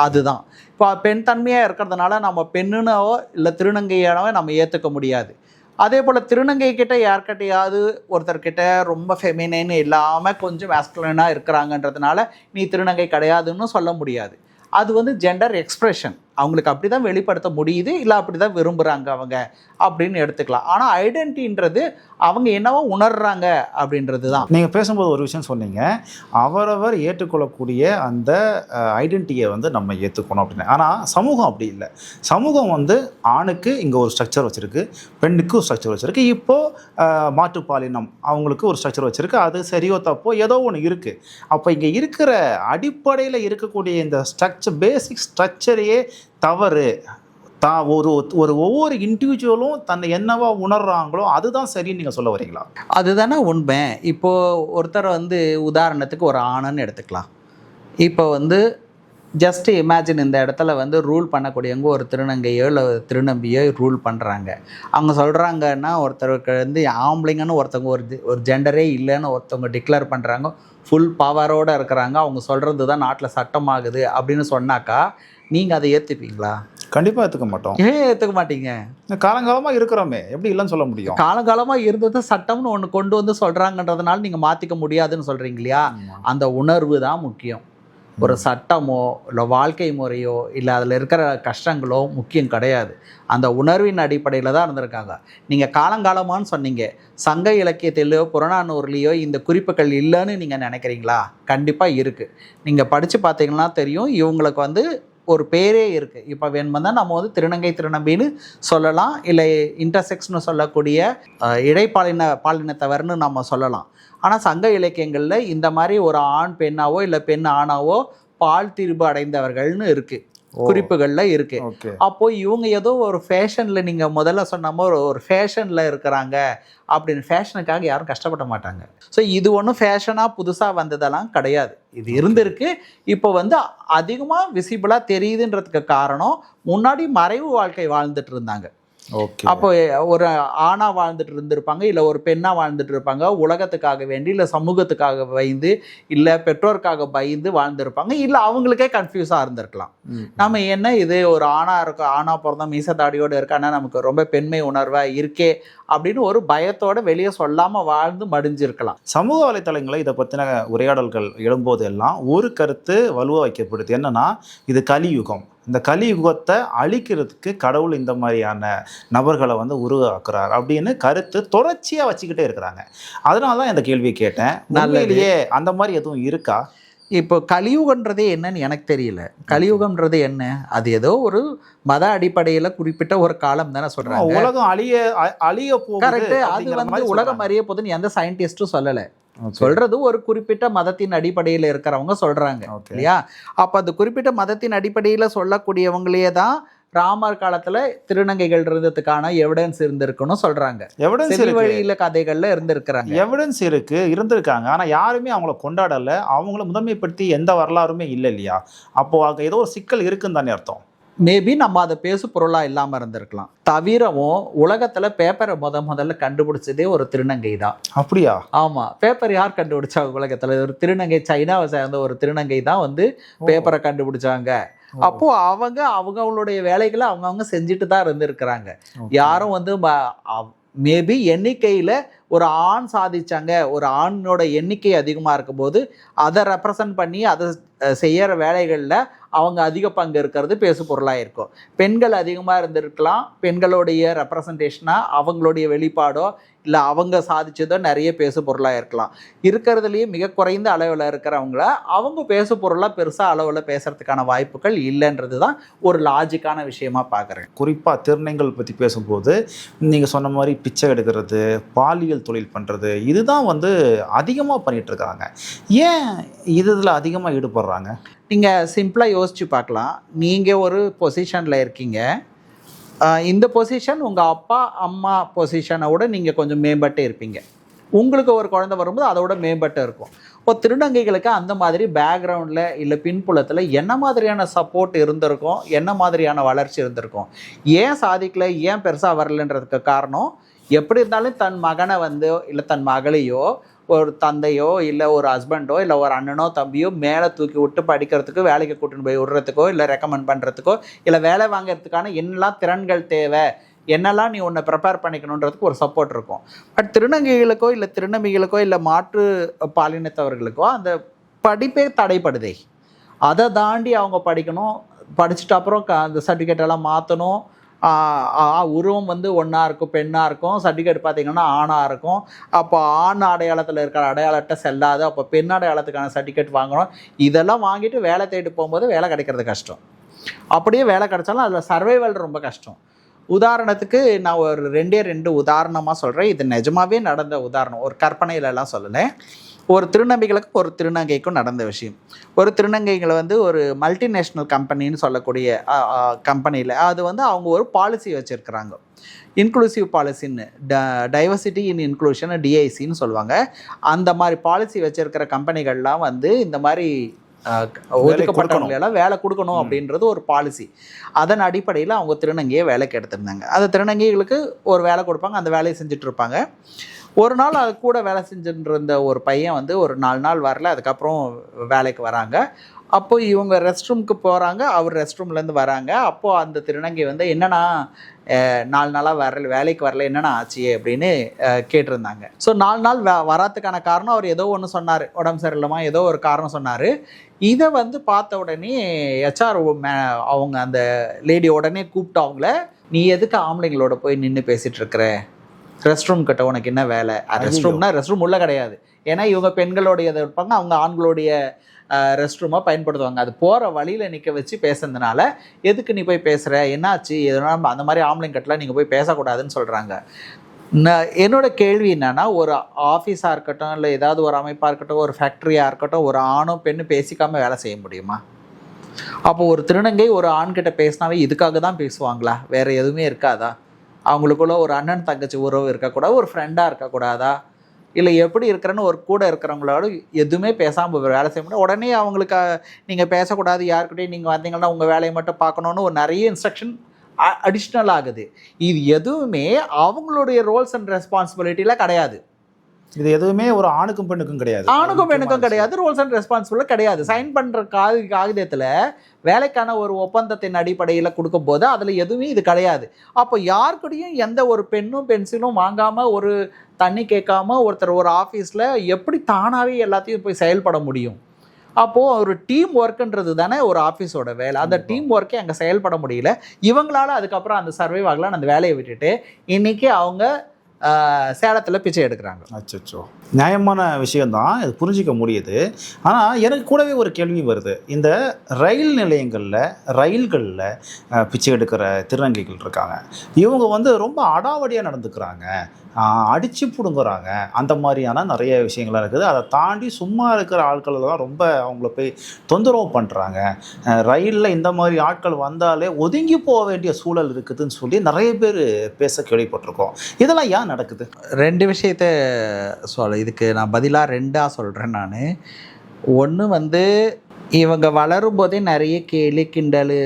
அதுதான் இப்போ பெண் தன்மையாக இருக்கிறதுனால நம்ம பெண்ணுனாவோ இல்லை திருநங்கையானவோ நம்ம ஏற்றுக்க முடியாது. அதே போல் திருநங்கை கிட்ட யார்கிட்டையாவது ஒருத்தர்கிட்ட ரொம்ப ஃபெமினைன் இல்லாமல் கொஞ்சம் மேஸ்குலினாக இருக்கிறாங்கன்றதுனால நீ திருநங்கை கிடையாதுன்னு சொல்ல முடியாது. அது வந்து ஜெண்டர் எக்ஸ்பிரஷன். அவங்களுக்கு அப்படி தான் வெளிப்படுத்த முடியுது, இல்லை அப்படி தான் விரும்புகிறாங்க அவங்க அப்படின்னு எடுத்துக்கலாம். ஆனால் ஐடென்டின்றது அவங்க என்னவோ உணர்றாங்க அப்படின்றது தான். நீங்கள் பேசும்போது ஒரு விஷயம் சொன்னீங்க, அவரவர் ஏற்றுக்கொள்ளக்கூடிய அந்த ஐடென்டிட்டியை வந்து நம்ம ஏற்றுக்கணும் அப்படின்னு. ஆனால் சமூகம் அப்படி இல்லை. சமூகம் வந்து ஆணுக்கு இங்கே ஒரு ஸ்ட்ரக்சர் வச்சுருக்கு, பெண்ணுக்கு ஒரு ஸ்ட்ரக்சர் வச்சுருக்கு, இப்போது மாற்றுப்பாலினம் அவங்களுக்கு ஒரு ஸ்ட்ரக்சர் வச்சுருக்கு. அது சரியோ தப்போ ஏதோ ஒன்று இருக்குது. அப்போ இங்கே இருக்கிற அடிப்படையில் இருக்கக்கூடிய இந்த ஸ்ட்ரக்சர், பேசிக் ஸ்ட்ரக்சரையே தவறு. ஒவ்வொரு இண்டிவிஜுவலும் தன்னை என்னவா உணர்றாங்களோ அதுதான் சரின்னு நீங்கள் சொல்ல வரீங்களா? அதுதானே உண்மை. இப்போது ஒருத்தர் வந்து உதாரணத்துக்கு ஒரு ஆணுன்னு எடுத்துக்கலாம். இப்போ வந்து ஜஸ்ட் இமேஜின், இந்த இடத்துல வந்து ரூல் பண்ணக்கூடியவங்க ஒரு திருநங்கையோ இல்லை திருநம்பியோ ரூல் பண்ணுறாங்க. அவங்க சொல்கிறாங்கன்னா ஒருத்தருக்கு வந்து ஆம்பளைங்கன்னு ஒருத்தவங்க ஒரு ஜெண்டரே இல்லைன்னு ஒருத்தவங்க டிக்ளேர் பண்ணுறாங்க, ஃபுல் பவரோடு இருக்கிறாங்க, அவங்க சொல்கிறது தான் நாட்டில் சட்டமாகுது அப்படின்னு சொன்னாக்கா நீங்கள் அதை ஏற்றுப்பீங்களா? கண்டிப்பாக ஏற்றுக்க மாட்டோம். ஏன் ஏற்றுக்க மாட்டீங்க? காலங்காலமாக இருக்கிறோமே, எப்படி இல்லைன்னு சொல்ல முடியும்? காலங்காலமாக இருந்தது சட்டம்னு ஒன்று கொண்டு வந்து சொல்கிறாங்கன்றதுனால நீங்கள் மாற்றிக்க முடியாதுன்னு சொல்கிறீங்க இல்லையா? அந்த உணர்வு தான் முக்கியம். ஒரு சட்டமோ இல்லை வாழ்க்கை முறையோ இல்லை அதில் இருக்கிற கஷ்டங்களோ முக்கியம் கிடையாது. அந்த உணர்வின் அடிப்படையில் தான் இருந்திருக்காங்க. நீங்கள் காலங்காலமானு சொன்னீங்க, சங்க இலக்கியத்திலையோ புறநானூறுலேயோ இந்த குறிப்புகள் இல்லைன்னு நீங்கள் நினைக்கிறீங்களா? கண்டிப்பாக இருக்குது. நீங்கள் படித்து பார்த்தீங்கன்னா தெரியும், இவங்களுக்கு வந்து ஒரு பேரே இருக்குது. இப்போ வேணுமா தான் நம்ம வந்து திருநங்கை திருநம்பின்னு சொல்லலாம், இல்லை இன்டர்செக்ஸ்னு சொல்லக்கூடிய பாலினத்தவர்னு நம்ம சொல்லலாம். ஆனால் சங்க இலக்கியங்களில் இந்த மாதிரி ஒரு ஆண் பெண்ணாவோ இல்லை பெண் ஆணாவோ பால் திரிபு அடைந்தவர்கள்னு இருக்குது, குறிப்புகளில் இருக்குது. அப்போது இவங்க ஏதோ ஒரு ஃபேஷனில், நீங்கள் முதல்ல சொன்ன மாதிரி ஒரு ஃபேஷனில் இருக்கிறாங்க அப்படின்னு, ஃபேஷனுக்காக யாரும் கஷ்டப்பட மாட்டாங்க. ஸோ இது ஒன்றும் ஃபேஷனாக புதுசாக வந்ததெல்லாம் கிடையாது, இது இருந்திருக்கு. இப்போ வந்து அதிகமாக விசிபிளாக தெரியுதுன்றதுக்கு காரணம், முன்னாடி மறைவு வாழ்க்கை வாழ்ந்துட்டு இருந்தாங்க. அப்போ ஒரு ஆணா வாழ்ந்துட்டு இருந்திருப்பாங்க, இல்லை ஒரு பெண்ணா வாழ்ந்துட்டு இருப்பாங்க, உலகத்துக்காக வேண்டி இல்லை சமூகத்துக்காக பயந்து இல்லை பெற்றோருக்காக பயந்து வாழ்ந்திருப்பாங்க, இல்லை அவங்களுக்கே கன்ஃபியூஸாக இருந்திருக்கலாம். நம்ம என்ன இது ஒரு ஆணா பிறந்தா மீசதாடியோடு இருக்கானா நமக்கு ரொம்ப பெண்மை உணர்வாக இருக்கே அப்படின்னு ஒரு பயத்தோட வெளியே சொல்லாமல் வாழ்ந்து மடிஞ்சிருக்கலாம். சமூக வலைத்தளங்களை இதை பற்றின உரையாடல்கள் எழும்போது எல்லாம் ஒரு கருத்து வலுவாக வைக்கப்படுது, என்னன்னா இது கலியுகம். இந்த கலியுகத்தை அழிக்கிறதுக்கு கடவுள் இந்த மாதிரியான நபர்களை வந்து உருவாக்குறார் அப்படின்னு கருத்து தொடர்ச்சியாக வச்சுக்கிட்டே இருக்கிறாங்க. அதனால தான் இந்த கேள்வியை கேட்டேன். நல்லையே அந்த மாதிரி எதுவும் இருக்கா? இப்போ கலியுகன்றதே என்னன்னு எனக்கு தெரியல. கலியுகம்ன்றது என்ன? அது ஏதோ ஒரு மத அடிப்படையில் குறிப்பிட்ட ஒரு காலம் தானே சொல்றாங்க. உலகம் அழிய போகுது. கரெக்ட். அது வந்து உலகம் அறிய போகுதுன்னு எந்த சயின்டிஸ்டும் சொல்லலை. சொல்றது ஒரு குறிப்பிட்ட மதத்தின் அடிப்படையில் இருக்கிறவங்க சொல்றாங்க இல்லையா? அப்ப அந்த குறிப்பிட்ட மதத்தின் அடிப்படையில் சொல்லக்கூடியவங்களே தான் ராமர் காலத்துல திருநங்கைகள் இருந்ததுக்கான எவிடன்ஸ் இருந்திருக்குன்னு சொல்றாங்க. வழியில கதைகள்ல எவிடன்ஸ் இருந்திருக்காங்க. ஆனா யாருமே அவங்கள கொண்டாடல, அவங்கள முதன்மைப்படுத்தி எந்த வரலாறுமே இல்லை இல்லையா? அப்போ அங்க ஏதோ ஒரு சிக்கல் இருக்குன்னு தானே அர்த்தம். மேபி நம்ம அதை பேசு பொருளாக இல்லாமல் இருந்திருக்கலாம். தவிரவும் உலகத்தில் பேப்பரை முதல்ல கண்டுபிடிச்சதே ஒரு திருநங்கை தான். அப்படியா? ஆமாம், பேப்பர் யார் கண்டுபிடிச்சாங்க உலகத்தில்? ஒரு திருநங்கை, சைனாவை சேர்ந்த ஒரு திருநங்கை தான் வந்து பேப்பரை கண்டுபிடிச்சாங்க. அப்போ அவங்களுடைய வேலைகளை அவங்க செஞ்சுட்டு தான் இருந்திருக்கிறாங்க. யாரும் வந்து மேபி எண்ணிக்கையில் ஒரு ஆண் சாதிச்சாங்க, ஒரு ஆணோட எண்ணிக்கை அதிகமாக இருக்கும்போது அதை ரெப்ரசன்ட் பண்ணி அதை செய்கிற வேலைகளில் அவங்க அதிக பங்கு இருக்கிறது பேசு பொருளாக இருக்கும். பெண்கள் அதிகமாக இருந்திருக்கலாம், பெண்களுடைய ரெப்ரசன்டேஷனாக அவங்களுடைய வெளிப்பாடோ இல்லை அவங்க சாதிச்சதோ நிறைய பேசு பொருளாக இருக்கலாம். இருக்கிறதுலேயே மிக குறைந்த அளவில் இருக்கிறவங்கள அவங்க பேசு பொருளாக பெருசாக அளவில் பேசுகிறதுக்கான வாய்ப்புகள் இல்லைன்றது தான் ஒரு லாஜிக்கான விஷயமா பார்க்குறேன். குறிப்பாக திருநங்கைகள் பற்றி பேசும்போது நீங்கள் சொன்ன மாதிரி பிச்சை எடுக்கிறது, பாலியல் தொழில் பண்ணுறது, இதுதான் வந்து அதிகமாக பண்ணிகிட்ருக்காங்க. ஏன் இதில் அதிகமாக ஈடுபடுறாங்க? நீங்கள் சிம்பிளாக யோசித்து பார்க்கலாம். நீங்கள் ஒரு பொசிஷனில் இருக்கீங்க, இந்த பொசிஷன் உங்கள் அப்பா அம்மா பொசிஷனை விட நீங்கள் கொஞ்சம் மேம்பட்டு இருப்பீங்க. உங்களுக்கு ஒரு குழந்தை வரும்போது அதோட மேம்பட்டு இருக்கும். இப்போ திருநங்கைகளுக்கு அந்த மாதிரி பேக்ரவுண்டில் இல்லை பின்புலத்தில் என்ன மாதிரியான சப்போர்ட் இருந்திருக்கும், என்ன மாதிரியான வளர்ச்சி இருந்திருக்கும்? ஏன் சாதிக்கலை, ஏன் பெருசாக வரலன்றதுக்கு காரணம், எப்படி இருந்தாலும் தன் மகனை வந்து இல்லை தன் மகளையோ ஒரு தந்தையோ இல்லை ஒரு ஹஸ்பண்டோ இல்லை ஒரு அண்ணனோ தம்பியோ மேலே தூக்கி விட்டு படிக்கிறதுக்கு, வேலைக்கு கூட்டின்னு போய் விடுறதுக்கோ இல்லை ரெக்கமெண்ட் பண்ணுறதுக்கோ இல்லை வேலை வாங்கிறதுக்கான என்னெல்லாம் திறன்கள் தேவை, என்னெல்லாம் நீ உன்னை ப்ரிப்பேர் பண்ணிக்கணுன்றதுக்கு ஒரு சப்போர்ட் இருக்கும். பட் திருநங்கைகளுக்கோ இல்லை திருநம்பிகளுக்கோ இல்லை மாற்று பாலினத்தவர்களுக்கோ அந்த படிப்பே தடைப்படுதே. அதை தாண்டி அவங்க படிக்கணும், படிச்சுட்டு அப்புறம் அந்த சர்டிஃபிகேட்டெல்லாம் மாற்றணும். உருவம் வந்து ஒன்றா இருக்கும், பெண்ணாக இருக்கும், சர்டிஃபிகேட் பார்த்திங்கன்னா ஆணாக இருக்கும். அப்போ ஆண் அடையாளத்தில் இருக்கிற அடையாளத்தை செல்லாது, அப்போ பெண் அடையாளத்துக்கான சர்டிஃபிகேட் வாங்கணும். இதெல்லாம் வாங்கிட்டு வேலை தேடி போகும்போது வேலை கிடைக்கிறது கஷ்டம். அப்படியே வேலை கிடைச்சாலும் அதில் சர்வைவல் ரொம்ப கஷ்டம். உதாரணத்துக்கு நான் ஒரு ரெண்டு உதாரணமாக சொல்கிறேன். இது நிஜமாகவே நடந்த உதாரணம், ஒரு கற்பனையிலலாம் சொல்லலை. ஒரு திருநங்கைகளுக்கும் ஒரு திருநங்கைக்கும் நடந்த விஷயம். ஒரு திருநங்கைகளை வந்து ஒரு மல்டிநேஷ்னல் கம்பெனின்னு சொல்லக்கூடிய கம்பெனியில் அது வந்து அவங்க ஒரு பாலிசி வச்சுருக்கிறாங்க, இன்க்ளூசிவ் பாலிசின்னு, டைவர்சிட்டி இன் இன்க்ளூஷன், டிஐசின்னு சொல்லுவாங்க. அந்த மாதிரி பாலிசி வச்சுருக்கிற கம்பெனிகள்லாம் வந்து இந்த மாதிரி ஒதுக்கப்பட்டவங்களெல்லாம் வேலை கொடுக்கணும் அப்படின்றது ஒரு பாலிசி. அதன் அடிப்படையில் அவங்க திருநங்கையை வேலைக்கு எடுத்திருந்தாங்க. அந்த திருநங்கைகளுக்கு ஒரு வேலை கொடுப்பாங்க, அந்த வேலையை செஞ்சுட்டு இருப்பாங்க. ஒரு நாள் அது கூட வேலை செஞ்சுட்டு இருந்த ஒரு பையன் வந்து ஒரு 4 நாள் வரல, அதுக்கப்புறம் வேலைக்கு வராங்க. அப்போ இவங்க ரெஸ்ட் ரூமுக்கு போகிறாங்க, அவர் ரெஸ்ட் ரூம்லேருந்து வராங்க. அப்போது அந்த திருநங்கை வந்து என்னன்னா 4 நாளாக வேலைக்கு வரல, என்னென்ன ஆச்சு அப்படின்னு கேட்டிருந்தாங்க. ஸோ 4 நாள் வராதுக்கான காரணம் அவர் ஏதோ ஒன்று சொன்னார், உடம்பு சரியில்லாமல் ஏதோ ஒரு காரணம் சொன்னார். இதை வந்து பார்த்த உடனே ஹெச்ஆர் அவங்க அந்த லேடி உடனே கூப்பிட்டு அவங்கள, நீ எதுக்கு ஆம்பளைங்களோட போய் நின்று பேசிகிட்டு இருக்கிற, ரெஸ்ட் ரூம் கிட்ட உனக்கு என்ன வேலை? ரெஸ்ட் ரூம்னா ரெஸ்ட் ரூம் உள்ளே கிடையாது, ஏன்னா இவங்க பெண்களுடைய இதை இருப்பாங்க, அவங்க ஆண்களுடைய ரெஸ்ட் ரூமாக பயன்படுத்துவாங்க. அது போகிற வழியில் நிற்க வச்சு பேசுறதுனால எதுக்கு நீ போய் பேசுகிற, என்னாச்சு, எதுனா அந்த மாதிரி ஆம்பளைங்கட்டெலாம் நீங்கள் போய் பேசக்கூடாதுன்னு சொல்கிறாங்க. என்னோட கேள்வி என்னென்னா, ஒரு ஆஃபீஸாக இருக்கட்டும் இல்லை ஏதாவது ஒரு அமைப்பாக இருக்கட்டும், ஒரு ஃபேக்ட்ரியாக இருக்கட்டும், ஒரு ஆணும் பெண்ணும் பேசிக்காமல் வேலை செய்ய முடியுமா? அப்போது ஒரு திருநங்கை ஒரு ஆண்கிட்ட பேசினாவே இதுக்காக தான் பேசுவாங்களா? வேறு எதுவுமே இருக்காதா? அவங்களுக்குள்ள ஒரு அண்ணன் தங்கச்சி உறவு இருக்கக்கூடாது, ஒரு ஃப்ரெண்டாக இருக்கக்கூடாதா? இல்லை எப்படி இருக்கிறேன்னு ஒரு கூட இருக்கிறவங்களோட எதுவுமே பேசாமல் வேலை செய்ய முடியும். உடனே அவங்களுக்கு நீங்கள் பேசக்கூடாது, யாருக்கிட்டையும் நீங்கள் வந்தீங்கன்னா உங்கள் வேலையை மட்டும் பார்க்கணுன்னு ஒரு நிறைய இன்ஸ்ட்ரக்ஷன் அடிஷ்னல் ஆகுது. இது எதுவுமே அவங்களுடைய ரோல்ஸ் அண்ட் ரெஸ்பான்சிபிலிட்டியில் கிடையாது. இது எதுவுமே ஒரு ஆணுக்கும் பெண்ணுக்கும் கிடையாது, ஆணுக்கும் பெண்ணுக்கும் கிடையாது, ரோல்ஸ் அண்ட் ரெஸ்பான்சிபிலிட்டி கிடையாது. சைன் பண்ணுற காகிதத்தில் வேலைக்கான ஒரு ஒப்பந்தத்தின் அடிப்படையில் கொடுக்கும் போது அதில் எதுவுமே இது கிடையாது. அப்போ யாருக்கிட்டையும் எந்த ஒரு பென்சிலும் வாங்காமல், ஒரு தண்ணி கேட்காம ஒருத்தர் ஒரு ஆஃபீஸில் எப்படி தானாகவே எல்லாத்தையும் போய் செயல்பட முடியும்? அப்போது ஒரு டீம் ஒர்க்குன்றது தானே ஒரு ஆஃபீஸோட வேலை. அந்த டீம் ஒர்க்கே அங்கே செயல்பட முடியல. இவங்களால அதுக்கப்புறம் அந்த சர்வைவ் ஆகலாம் அந்த வேலையை விட்டுட்டு இன்றைக்கி அவங்க சேலத்தில் பிச்சை எடுக்கிறாங்க. அச்சோ, நியாயமான விஷயந்தான், இது புரிஞ்சிக்க முடியுது. ஆனால் எனக்கு கூடவே ஒரு கேள்வி வருது. இந்த ரயில் ரயில்களில் பிச்சை எடுக்கிற திருநங்கைகள் இருக்காங்க, இவங்க வந்து ரொம்ப அடாவடியாக நடந்துக்கிறாங்க, அடித்து பிடுங்குறாங்க, அந்த மாதிரியான நிறைய விஷயங்கள்லாம் இருக்குது. அதை தாண்டி சும்மா இருக்கிற ஆட்களெல்லாம் ரொம்ப அவங்கள போய் தொந்தரவு பண்ணுறாங்க. ரயிலில் இந்த மாதிரி ஆட்கள் வந்தாலே ஒதுங்கி போக வேண்டிய சூழல் இருக்குதுன்னு சொல்லி நிறைய பேர் பேச கேள்விப்பட்டிருக்கோம். இதெல்லாம் ஏன் நடக்குது? 2 விஷயத்த இதுக்கு நான் பதிலாக 2ஆக சொல்கிறேன். நான் ஒன்று வந்து இவங்க வளரும் போதே நிறைய கேலி கிண்டல்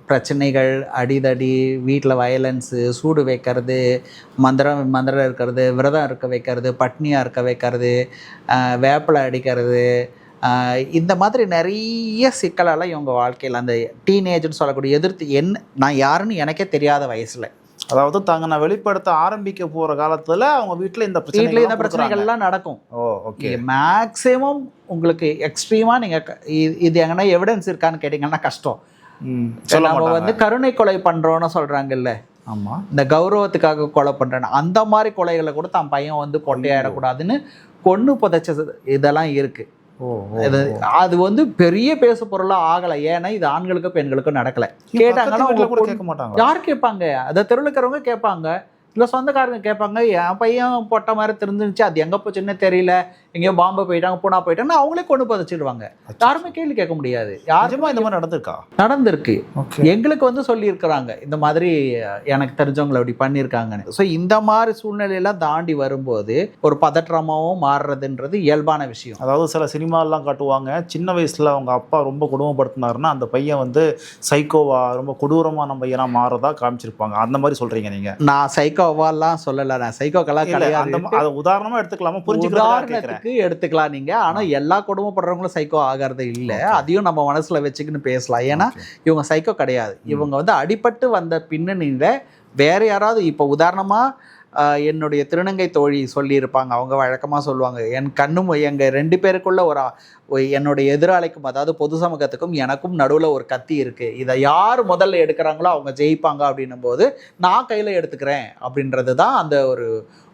பிரச்சனைகள், அடிதடி, வீட்டில் வயலன்ஸு, சூடு வைக்கிறது, மந்திரம் இருக்கிறது, விரதம் இருக்க வைக்கிறது, பட்னியாக இருக்க வைக்கிறது, வேப்பிலை அடிக்கிறது, இந்த மாதிரி நிறைய சிக்கலெல்லாம் இவங்க வாழ்க்கையில் அந்த டீனேஜ்னு சொல்லக்கூடிய நான் யாருன்னு எனக்கே தெரியாத வயசில், அதாவது நான் வெளிப்படுத்த ஆரம்பிக்க போகிற காலத்தில் அவங்க வீட்டில் இந்த பிரச்சனைகள்லாம் நடக்கும். ஓகே. மேக்ஸிமம் உங்களுக்கு எக்ஸ்ட்ரீமாக நீங்கள் இது எங்கன்னா எவிடன்ஸ் இருக்கான்னு கேட்டிங்கன்னா கஷ்டம். நம்ம வந்து கருணை கொலை பண்ணுறோன்னு சொல்கிறாங்கல்ல, ஆமாம், இந்த கௌரவத்துக்காக கொலை பண்ணுறேன்னு, அந்த மாதிரி கொலைகளை கூட தான் பையன் வந்து கொட்டையாயிடக்கூடாதுன்னு கொன்று புதைச்சது இதெல்லாம் இருக்குது. அது வந்து பெரிய பேசு பொருளாக ஆகலை. ஏன்னா இது ஆண்களுக்கும் பெண்களுக்கும் நடக்கலை. கேட்டாங்கன்னா கேட்க மாட்டாங்க. யார் கேட்பாங்க? அதை தெருவில் இருக்கிறவங்க கேட்பாங்க, இல்லை சொந்தக்காரங்க கேட்பாங்க. என் பையன் பொட்ட மாதிரி தெரிஞ்சிருந்துச்சு, அது எங்கே போச்சுன்னு தெரியல, எங்கேயோ பாம்பே போயிட்டாங்க, பூனா போயிட்டாங்கன்னா அவங்களே கொண்டு புதைச்சிடுவாங்க. யாருமே கேள்வி கேட்க முடியாது. யாருமே இந்த மாதிரி நடந்திருக்கா? நடந்திருக்கு. எங்களுக்கு வந்து சொல்லியிருக்கிறாங்க, இந்த மாதிரி எனக்கு தெரிஞ்சவங்களை அப்படி பண்ணியிருக்காங்கன்னு. ஸோ இந்த மாதிரி சூழ்நிலையெல்லாம் தாண்டி வரும்போது ஒரு பதற்றமாகவும் மாறுறதுன்றது இயல்பான விஷயம். அதாவது சில சினிமாலாம் காட்டுவாங்க, சின்ன வயசில் அவங்க அப்பா ரொம்ப கொடுமைப்படுத்தினாருன்னா அந்த பையன் வந்து சைக்கோவா, ரொம்ப கொடூரமான பையனா மாறதா காமிச்சிருப்பாங்க. அந்த மாதிரி சொல்கிறீங்க நீங்கள்? நான் சைக்கோவாலாம் சொல்லலை, நான் சைக்கோக்கெல்லாம் கிடையாது. அதை உதாரணமாக எடுத்துக்கலாமா? புரிஞ்சுக்கிறதுக்கு எடுத்துக்கலாம் நீங்க. ஆனா எல்லா கொடுமைப்படுறவங்களும் சைக்கோ ஆகிறது இல்லை. அதையும் நம்ம மனசுல வச்சுக்கின்னு பேசலாம். ஏன்னா இவங்க சைக்கோ கிடையாது. இவங்க வந்து அடிபட்டு வந்த பின்னணியில வேற யாராவது, இப்போ உதாரணமா என்னுடைய திருநங்கை தோழி சொல்லியிருப்பாங்க. அவங்க வழக்கமாக சொல்லுவாங்க, எங்கள் 2 பேருக்குள்ள என்னுடைய எதிராளிக்கும், அதாவது பொது சமூகத்துக்கும் எனக்கும் நடுவில் ஒரு கத்தி இருக்குது, இதை யார் முதல்ல எடுக்கிறாங்களோ அவங்க ஜெயிப்பாங்க அப்படின்னும் போது நான் கையில் எடுத்துக்கிறேன் அப்படின்றது தான் அந்த ஒரு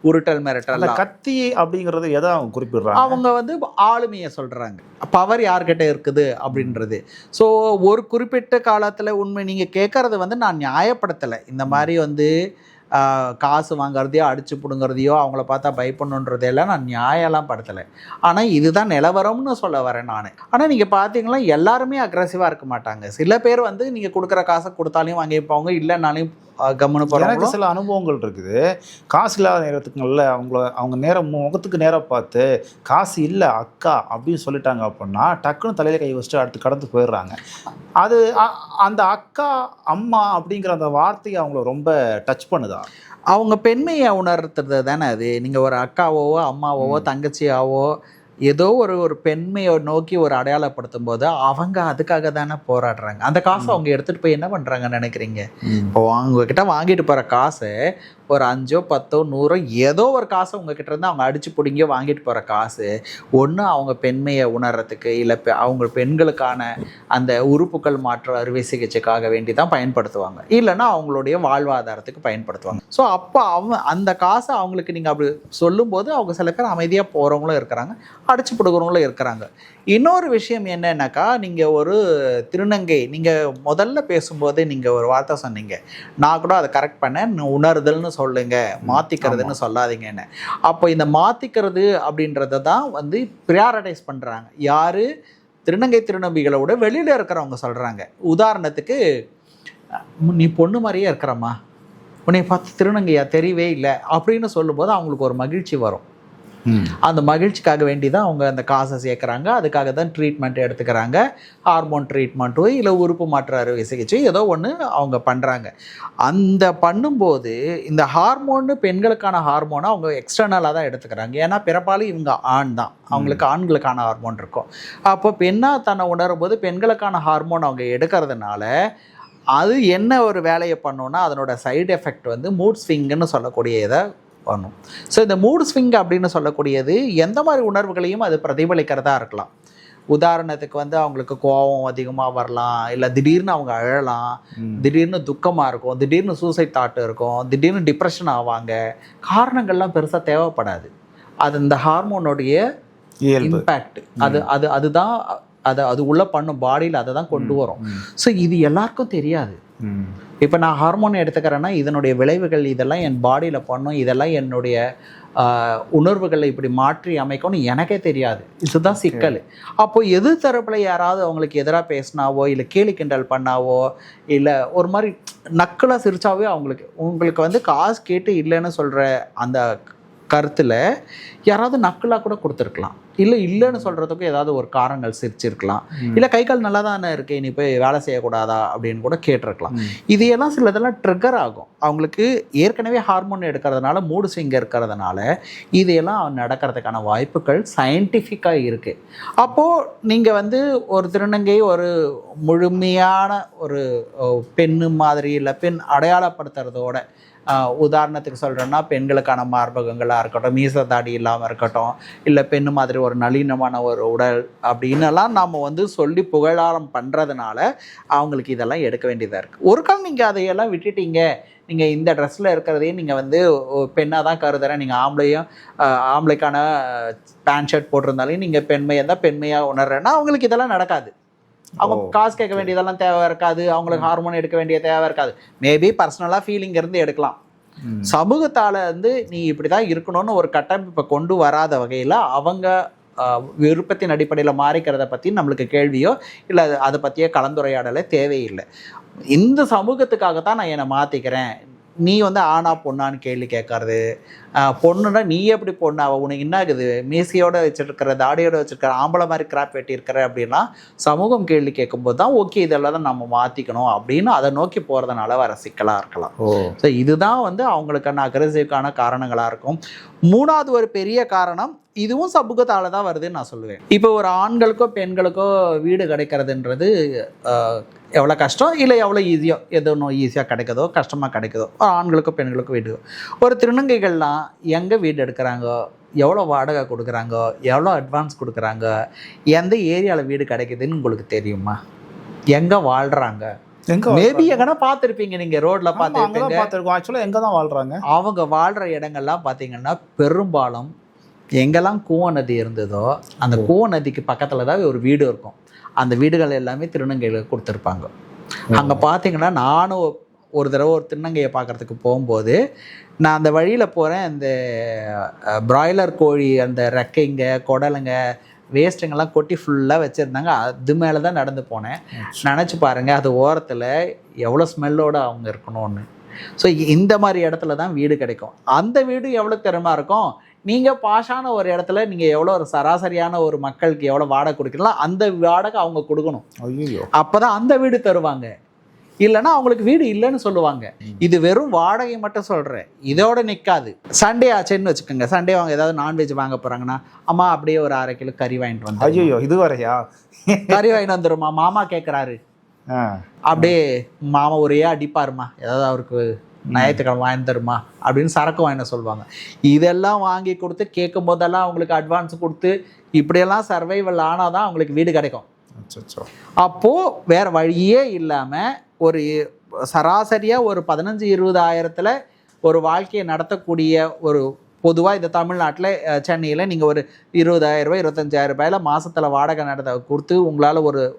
உருட்டல் மிரட்டல். கத்தி அப்படிங்கிறது எதை அவங்க குறிப்பிடுறாங்க? அவங்க வந்து ஆளுமையை சொல்கிறாங்க, பவர் யார்கிட்ட இருக்குது அப்படின்றது. ஸோ ஒரு குறிப்பிட்ட காலத்தில் உண்மை நீங்கள் கேட்குறது வந்து நான் நியாயப்படுத்தலை. இந்த மாதிரி வந்து காசு வாங்குறதையோ அடிச்சு பிடுங்கிறதையோ அவங்கள பார்த்தா பயப்படணுன்றதையெல்லாம் நான் நியாயம்லாம் படுத்தலை. ஆனால் இதுதான் நிலவரம்னு சொல்ல வரேன் நான். ஆனால் நீங்கள் பார்த்தீங்கன்னா எல்லாருமே அக்ரெசிவாக இருக்க மாட்டாங்க. சில பேர் வந்து நீங்கள் கொடுக்குற காசை கொடுத்தாலையும் வாங்கிப்பாங்க, இல்லைனாலையும் கம்முன்னு போகிறாங்க. எனக்கு சில அனுபவங்கள் இருக்குது. காசு இல்லாத நேரத்துக்குள்ள அவங்க நேரம் முகத்துக்கு நேராக பார்த்து காசு இல்லை அக்கா அப்படின்னு சொல்லிட்டாங்க அப்படின்னா டக்குன்னு தலையில கை வச்சுட்டு அடுத்து கடந்து போயிடுறாங்க. அது அந்த அக்கா அம்மா அப்படிங்கிற அந்த வார்த்தையை அவங்கள ரொம்ப டச் பண்ணுதா? அவங்க பெண்மையை உணர்த்துறது தானே அது. நீங்கள் ஒரு அக்காவோ அம்மாவோ தங்கச்சியாவோ ஏதோ ஒரு பெண்மையை நோக்கி ஒரு அடையாளப்படுத்தும் போது அவங்க அதுக்காக தானே போராடுறாங்க. அந்த காசை அவங்க எடுத்துகிட்டு போய் என்ன பண்ணுறாங்கன்னு நினைக்கிறீங்க? இப்போ அவங்கக்கிட்ட வாங்கிட்டு போகிற காசை ஒரு 5, 10, 100 ஏதோ ஒரு காசை உங்ககிட்ட இருந்து அவங்க அடித்து பிடிங்கி வாங்கிட்டு போகிற காசு ஒன்று அவங்க பெண்மையை உணர்றதுக்கு, இல்லை அவங்க பெண்களுக்கான அந்த உறுப்புகள் மாற்று அறுவை சிகிச்சைக்காக வேண்டி தான் பயன்படுத்துவாங்க, இல்லைன்னா அவங்களுடைய வாழ்வாதாரத்துக்கு பயன்படுத்துவாங்க. ஸோ அப்போ அந்த காசை அவங்களுக்கு நீங்கள் அப்படி சொல்லும்போது அவங்க சில பேர் அமைதியாக போகிறவங்களும் இருக்கிறாங்க, அடிச்சு பிடுக்கிறவங்களும் இருக்கிறாங்க. இன்னொரு விஷயம் என்னன்னாக்கா, நீங்கள் ஒரு திருநங்கை, நீங்கள் முதல்ல பேசும்போதே நீங்கள் ஒரு வார்த்தை சொன்னீங்க, நான் கூட அதை கரெக்ட் பண்ணேன், உணர்தல்னு சொல்லுங்க, மாற்றிக்கிறதுன்னு சொல்லாதீங்கன்னு. அப்போ இந்த மாற்றிக்கிறது அப்படின்றத தான் வந்து ப்ரியாரிட்டைஸ் பண்ணுறாங்க. யார்? திருநங்கை திருநம்பிகளை விட வெளியில் இருக்கிறவங்க சொல்கிறாங்க. உதாரணத்துக்கு, நீ பொண்ணு மாதிரியே இருக்கிறம்மா, உன்னை பார்த்து திருநங்கையா தெரியவே இல்லை அப்படின்னு சொல்லும்போது அவங்களுக்கு ஒரு மகிழ்ச்சி வரும். அந்த மகிழ்ச்சிக்காக வேண்டி தான் அவங்க அந்த காசை சேர்க்குறாங்க. அதுக்காக தான் ட்ரீட்மெண்ட் எடுத்துக்கிறாங்க. ஹார்மோன் ட்ரீட்மெண்ட்டோ இல்லை உறுப்பு மாற்று அறுவை சிகிச்சை ஏதோ ஒன்று அவங்க பண்ணுறாங்க. அந்த பண்ணும்போது இந்த ஹார்மோன்னு பெண்களுக்கான ஹார்மோனை அவங்க எக்ஸ்டர்னலாக தான் எடுத்துக்கிறாங்க. ஏன்னா பிறப்பாலும் இவங்க ஆண் தான், அவங்களுக்கு ஆண்களுக்கான ஹார்மோன் இருக்கும். அப்போ பெண்ணாக தன்னை உணரும் போது பெண்களுக்கான ஹார்மோன் அவங்க எடுக்கிறதுனால அது என்ன ஒரு வேலையை பண்ணோன்னா அதனோட சைடு எஃபெக்ட் வந்து மூட் ஸ்விங்குன்னு சொல்லக்கூடிய இதை பண்ணும். ஸோ இந்த மூட் ஸ்விங் அப்படின்னு சொல்லக்கூடியது எந்த மாதிரி உணர்வுகளையும் அது பிரதிபலிக்கிறதா இருக்கலாம். உதாரணத்துக்கு வந்து அவங்களுக்கு கோபம் அதிகமாக வரலாம், இல்லை திடீர்னு அவங்க அழலாம், திடீர்னு துக்கமாக இருக்கும், திடீர்னு சூசைட் தாட் இருக்கும், திடீர்னு டிப்ரெஷன் ஆவாங்க. காரணங்கள்லாம் பெருசாக தேவைப்படாது. அது இந்த ஹார்மோனுடைய இம்பேக்ட் அதுதான் அது உள்ள பண்ணும், பாடியில் அதை தான் கொண்டு வரும். ஸோ இது எல்லாருக்கும் தெரியாது. இப்போ நான் ஹார்மோன் எடுத்துக்கிறேன்னா இதனுடைய விளைவுகள் இதெல்லாம் என் பாடியில் பண்ணும், இதெல்லாம் என்னுடைய உணர்வுகளை இப்படி மாற்றி அமைக்கணும்னு எனக்கே தெரியாது. இதுதான் சிக்கல். அப்போ எது தரப்பில் யாராவது அவங்களுக்கு எதிராக பேசினாவோ, இல்லை கேலி கிண்டல் பண்ணாவோ, இல்லை ஒரு மாதிரி நக்கலாக சிரிச்சாவே உங்களுக்கு வந்து காசு கேட்டு இல்லைன்னு சொல்கிற அந்த கருத்தில் யாராவது நக்கலாக கூட கொடுத்துருக்கலாம். இல்லைன்னு சொல்கிறதுக்கும் ஏதாவது ஒரு காரணங்கள் சிரிச்சிருக்கலாம். இல்லை கை கால் நல்லா தானே இருக்கு, நீ போய் வேலை செய்யக்கூடாதா அப்படின்னு கூட கேட்டிருக்கலாம். இதையெல்லாம் சிலதெல்லாம் ட்ரிகர் ஆகும். அவங்களுக்கு ஏற்கனவே ஹார்மோன் எடுக்கிறதுனால, மூடு ஸ்விங் இருக்கிறதுனால இதையெல்லாம் நடக்கிறதுக்கான வாய்ப்புகள் சயின்டிஃபிக்காக இருக்குது. அப்போது நீங்கள் வந்து ஒரு திருநங்கை ஒரு முழுமையான ஒரு பெண்ணு மாதிரி இல்லை பெண் அடையாளப்படுத்துறதோட, உதாரணத்துக்கு சொல்கிறேன்னா பெண்களுக்கான மார்பகங்களாக இருக்கட்டும், மீச தாடி இல்லாமல் இருக்கட்டும், இல்லை பெண்ணு மாதிரி ஒரு நளினமான ஒரு உடல் அப்படின்னலாம் நம்ம வந்து சொல்லி புகழாரம் பண்ணுறதுனால அவங்களுக்கு இதெல்லாம் எடுக்க வேண்டியதாக இருக்குது. ஒரு கால் நீங்கள் அதையெல்லாம் விட்டுட்டீங்க, நீங்கள் இந்த ட்ரெஸ்ஸில் இருக்கிறதையும் நீங்கள் வந்து பெண்ணாக தான் கருதுகிறேன், நீங்கள் ஆம்பளைக்கான பேண்ட் ஷர்ட் போட்டிருந்தாலையும் நீங்கள் பெண்மையாக இருந்தால் பெண்மையாக உணர்றேன்னா அவங்களுக்கு இதெல்லாம் நடக்காது. அவங்க காசு கேட்க வேண்டியதெல்லாம் தேவை இருக்காது, அவங்களுக்கு ஹார்மோன் எடுக்க வேண்டிய தேவை இருக்காது. மேபி பர்சனலாக ஃபீலிங் இருந்து எடுக்கலாம். சமூகத்தால் வந்து நீ இப்படி தான் இருக்கணும்னு ஒரு கட்டமைப்பை கொண்டு வராத வகையில் அவங்க விருப்பத்தின் அடிப்படையில் மாறிக்கிறத பற்றி நம்மளுக்கு கேள்வியோ இல்லை அதை பற்றிய கலந்துரையாடலே தேவையில்லை. இந்த சமூகத்துக்காகத்தான் நான் என்னை மாற்றிக்கிறேன், நீ வந்து ஆனா பொண்ணான்னு கேள்வி கேட்கறது, பொண்ணுன்னா நீ எப்படி பொண்ணு, அவள் உனக்கு என்ன ஆகுது, மீசையோடு வச்சுருக்கிற தாடியோடு வச்சுருக்கிற ஆம்பளை மாதிரி கிராப் வெட்டியிருக்கிற அப்படின்னா சமூகம் கேள்வி கேட்கும்போது தான் ஓகே இதெல்லாம் தான் நம்ம மாற்றிக்கணும் அப்படின்னு அதை நோக்கி போகிறதுனால வர சிக்கலாக இருக்கலாம். ஸோ இதுதான் வந்து அவங்களுக்கான அக்ரெசிவ்க்கான காரணங்களாக இருக்கும். மூணாவது ஒரு பெரிய காரணம், இதுவும் சமூகத்தால் தான் வருதுன்னு நான் சொல்லுவேன். இப்போ ஒரு ஆண்களுக்கோ பெண்களுக்கோ வீடு கிடைக்கிறதுன்றது எவ்வளோ கஷ்டம் இல்லை எவ்வளோ ஈஸியாக, எது ஒன்றும் ஈஸியாக கிடைக்குதோ கஷ்டமாக கிடைக்குதோ, ஆண்களுக்கோ பெண்களுக்கோ வீடு. ஒரு திருநங்கைகள்லாம் எங்கே வீடு எடுக்கிறாங்க, எவ்வளோ வாடகை கொடுக்குறாங்க, எவ்வளோ அட்வான்ஸ் கொடுக்குறாங்க, எந்த ஏரியாவில் வீடு கிடைக்குதுன்னு உங்களுக்கு தெரியுமா? எங்கே வாழ்கிறாங்க? மேபி எங்கன்னா பார்த்துருப்பீங்க, நீங்கள் ரோட்டில் பார்த்துருப்பீங்க. ஆக்சுவலாக எங்கே தான் வாழ்கிறாங்க? அவங்க வாழ்கிற இடங்கள்லாம் பார்த்தீங்கன்னா பெரும்பாலும் எங்கெல்லாம் கூவ நதி இருந்ததோ அந்த கூவ நதிக்கு பக்கத்தில் தான் ஒரு வீடு இருக்கும். அந்த வீடுகள் எல்லாமே திருநங்கைகளுக்கு கொடுத்துருப்பாங்க. அங்கே பார்த்தீங்கன்னா நானும் ஒரு தடவை ஒரு திருநங்கையை பார்க்குறதுக்கு போகும்போது நான் அந்த வழியில் போகிறேன், அந்த பிராய்லர் கோழி அந்த ரெக்கைங்க குடலுங்க வேஸ்ட்டுங்கெல்லாம் கொட்டி ஃபுல்லாக வச்சுருந்தாங்க. அது மேலே தான் நடந்து போனேன். நினச்சி பாருங்கள் அது ஓரத்தில் எவ்வளோ ஸ்மெல்லோடு அவங்க இருக்கணும்னு. ஸோ இந்த மாதிரி இடத்துல தான் வீடு கிடைக்கும். அந்த வீடு எவ்வளோ திறமாக இருக்கும், நீங்கள் பாஷான ஒரு இடத்துல நீங்கள் எவ்வளோ ஒரு சராசரியான ஒரு மக்களுக்கு எவ்வளோ வாடகை கொடுக்கலாம் அந்த வாடகை அவங்க கொடுக்கணும். ஐயோ, அப்போ தான் அந்த வீடு தருவாங்க. இல்லைன்னா அவங்களுக்கு வீடு இல்லைன்னு சொல்லுவாங்க. இது வெறும் வாடகை மட்டும் சொல்கிறேன், இதோட நிற்காது. சண்டே ஆச்சுன்னு வச்சுக்கோங்க, சண்டே அவங்க ஏதாவது நான்வெஜ் வாங்க போகிறாங்கன்னா அம்மா அப்படியே ஒரு 1/2 கிலோ கறி வாங்கிட்டு வந்து. ஐயோ இது வரையா கறி வாங்கிட்டு வந்துடுமா, மாமா கேட்குறாரு, அப்படியே மாமா ஒரே அடிப்பாருமா, ஏதாவது அவருக்கு ஞாயிற்றுக்கிழமை வாங்கி தருமா அப்படின்னு சரக்கு வாங்கின சொல்லுவாங்க. இதெல்லாம் வாங்கி கொடுத்து கேட்கும் போதெல்லாம் அவங்களுக்கு அட்வான்ஸ் கொடுத்து இப்படியெல்லாம் சர்வைவல் ஆனால் தான் அவங்களுக்கு வீடு கிடைக்கும். அப்போது வேறு வழியே இல்லாமல் ஒரு சராசரியாக ஒரு 15-20 ஒரு வாழ்க்கையை நடத்தக்கூடிய ஒரு பொதுவாக இந்த தமிழ்நாட்டில் சென்னையில் நீங்கள் ஒரு 20,000 ரூபாய் 25,000 ரூபாயில் மாதத்தில் வாடகை நடத்த கொடுத்து உங்களால்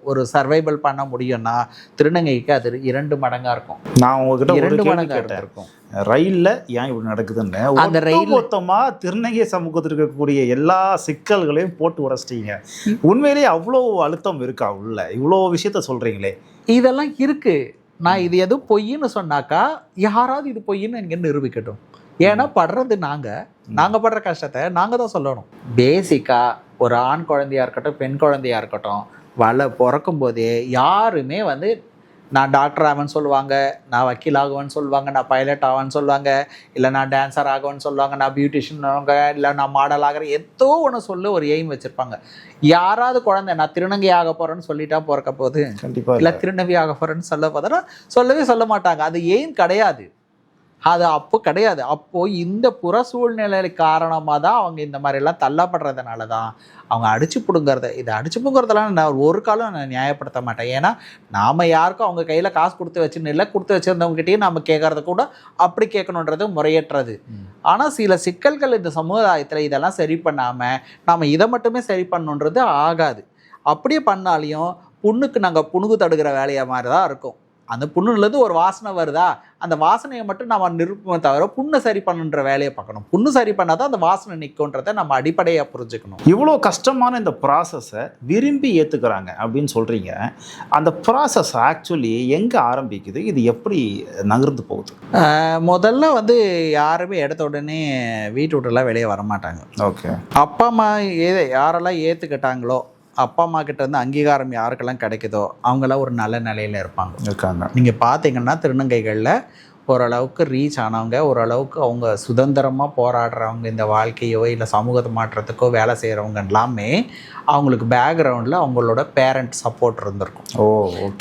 ஒரு சர்வைவல் பண்ண முடியும்னா திருநங்கைக்கு அது 2 மடங்காக இருக்கும். நான் உங்ககிட்ட 2 மடங்காக இருக்கும். ரயிலில் ஏன் இப்படி நடக்குதுன்னு அந்த ரயில் மொத்தமாக திருநங்கை சமூகத்தில் இருக்கக்கூடிய எல்லா சிக்கல்களையும் போட்டு உரைச்சிட்டீங்க. உண்மையிலேயே அவ்வளோ அழுத்தம் இருக்கா உள்ள? இவ்வளோ விஷயத்த சொல்கிறீங்களே. இதெல்லாம் இருக்குது. நான் இது எதுவும் பொய்ன்னு சொன்னாக்கா யாராவது இது பொய்ன்னு எனக்கு நிரூபிக்கட்டும். ஏன்னா படுறது நாங்கள் படுற கஷ்டத்தை நாங்கள் தான் சொல்லணும். பேசிக்காக ஒரு ஆண் குழந்தையாக இருக்கட்டும் பெண் குழந்தையாக இருக்கட்டும் பிறக்கும் போதே யாருமே வந்து நான் டாக்டர் ஆவேன்னு சொல்லுவாங்க, நான் வக்கீல் ஆகுவேன்னு சொல்லுவாங்க, நான் பைலட் ஆவேன்னு சொல்லுவாங்க, இல்லை நான் டான்ஸர் ஆகுவேன்னு சொல்லுவாங்க, நான் பியூட்டிஷியன் ஆகுங்க, இல்லை நான் மாடல் ஆகிறேன், ஏதோ ஒன்று சொல்ல ஒரு எய்ம் வச்சுருப்பாங்க. யாராவது குழந்தை நான் திருநங்கை ஆக போகிறேன்னு சொல்லிட்டா பிறக்க போகுது, கண்டிப்பாக இல்லை திருநங்கை ஆக போகிறேன்னு சொல்ல போதுன்னா சொல்ல மாட்டாங்க. அது எய்ம் கிடையாது, அது அப்போ கிடையாது. அப்போது இந்த புற சூழ்நிலை காரணமாக தான் அவங்க இந்த மாதிரிலாம் தள்ளப்படுறதுனால தான் அவங்க அடிச்சு பிடுங்கிறதெல்லாம் நான் ஒரு காலம் நான் நியாயப்படுத்த மாட்டேன். ஏன்னா நாம் யாருக்கும் அவங்க கையில் காசு கொடுத்து வச்சுருந்தவங்ககிட்டயும் நம்ம கேட்கறது கூட அப்படி கேட்கணுன்றது முறையற்றது. ஆனால் சில சிக்கல்கள் இந்த சமுதாயத்தில் இதெல்லாம் சரி பண்ணாமல் நாம் இதை மட்டுமே சரி பண்ணணுன்றது ஆகாது. அப்படியே பண்ணாலையும் புண்ணுக்கு நாங்கள் புணுகு தடுக்கிற வேலையை மாதிரி தான் இருக்கும். அந்த புண்ணுலேருந்து ஒரு வாசனை வருதா, அந்த வாசனையை மட்டும் நம்ம நிரூபமே தவிர புண்ணை சரி பண்ணுன்ற வேலையை பார்க்கணும். புண்ணு சரி பண்ணால் தான் அந்த வாசனை நிற்கும்ன்றதை நம்ம அடிப்படையாக புரிஞ்சுக்கணும். இவ்வளோ கஷ்டமான இந்த ப்ராசஸை விரும்பி ஏற்றுக்கிறாங்க அப்படின்னு சொல்கிறீங்க. அந்த ப்ராசஸ் ஆக்சுவலி எங்கே ஆரம்பிக்குது, இது எப்படி நகர்ந்து போகுது? முதல்ல வந்து யாருமே எடுத்த உடனே வீட்டு விட்டுலாம் வெளியே வரமாட்டாங்க. ஓகே. அப்பா அம்மா யாரெல்லாம் ஏற்றுக்கிட்டாங்களோ, அப்பா அம்மா கிட்ட இருந்து அங்கீகாரம் யாருக்கெல்லாம் கிடைக்குதோ அவங்களாம் ஒரு நல்ல நிலையில் இருப்பாங்க. நீங்கள் பார்த்தீங்கன்னா திருநங்கைகளில் ஓரளவுக்கு ரீச் ஆனவங்க, ஓரளவுக்கு அவங்க சுதந்திரமாக போராடுறவங்க, இந்த வாழ்க்கையோ இல்லை சமூகத்தை மாற்றத்துக்கோ வேலை செய்கிறவங்க எல்லாமே அவங்களுக்கு பேக்ரவுண்டில் அவங்களோட பேரண்ட் சப்போர்ட் இருந்திருக்கும்.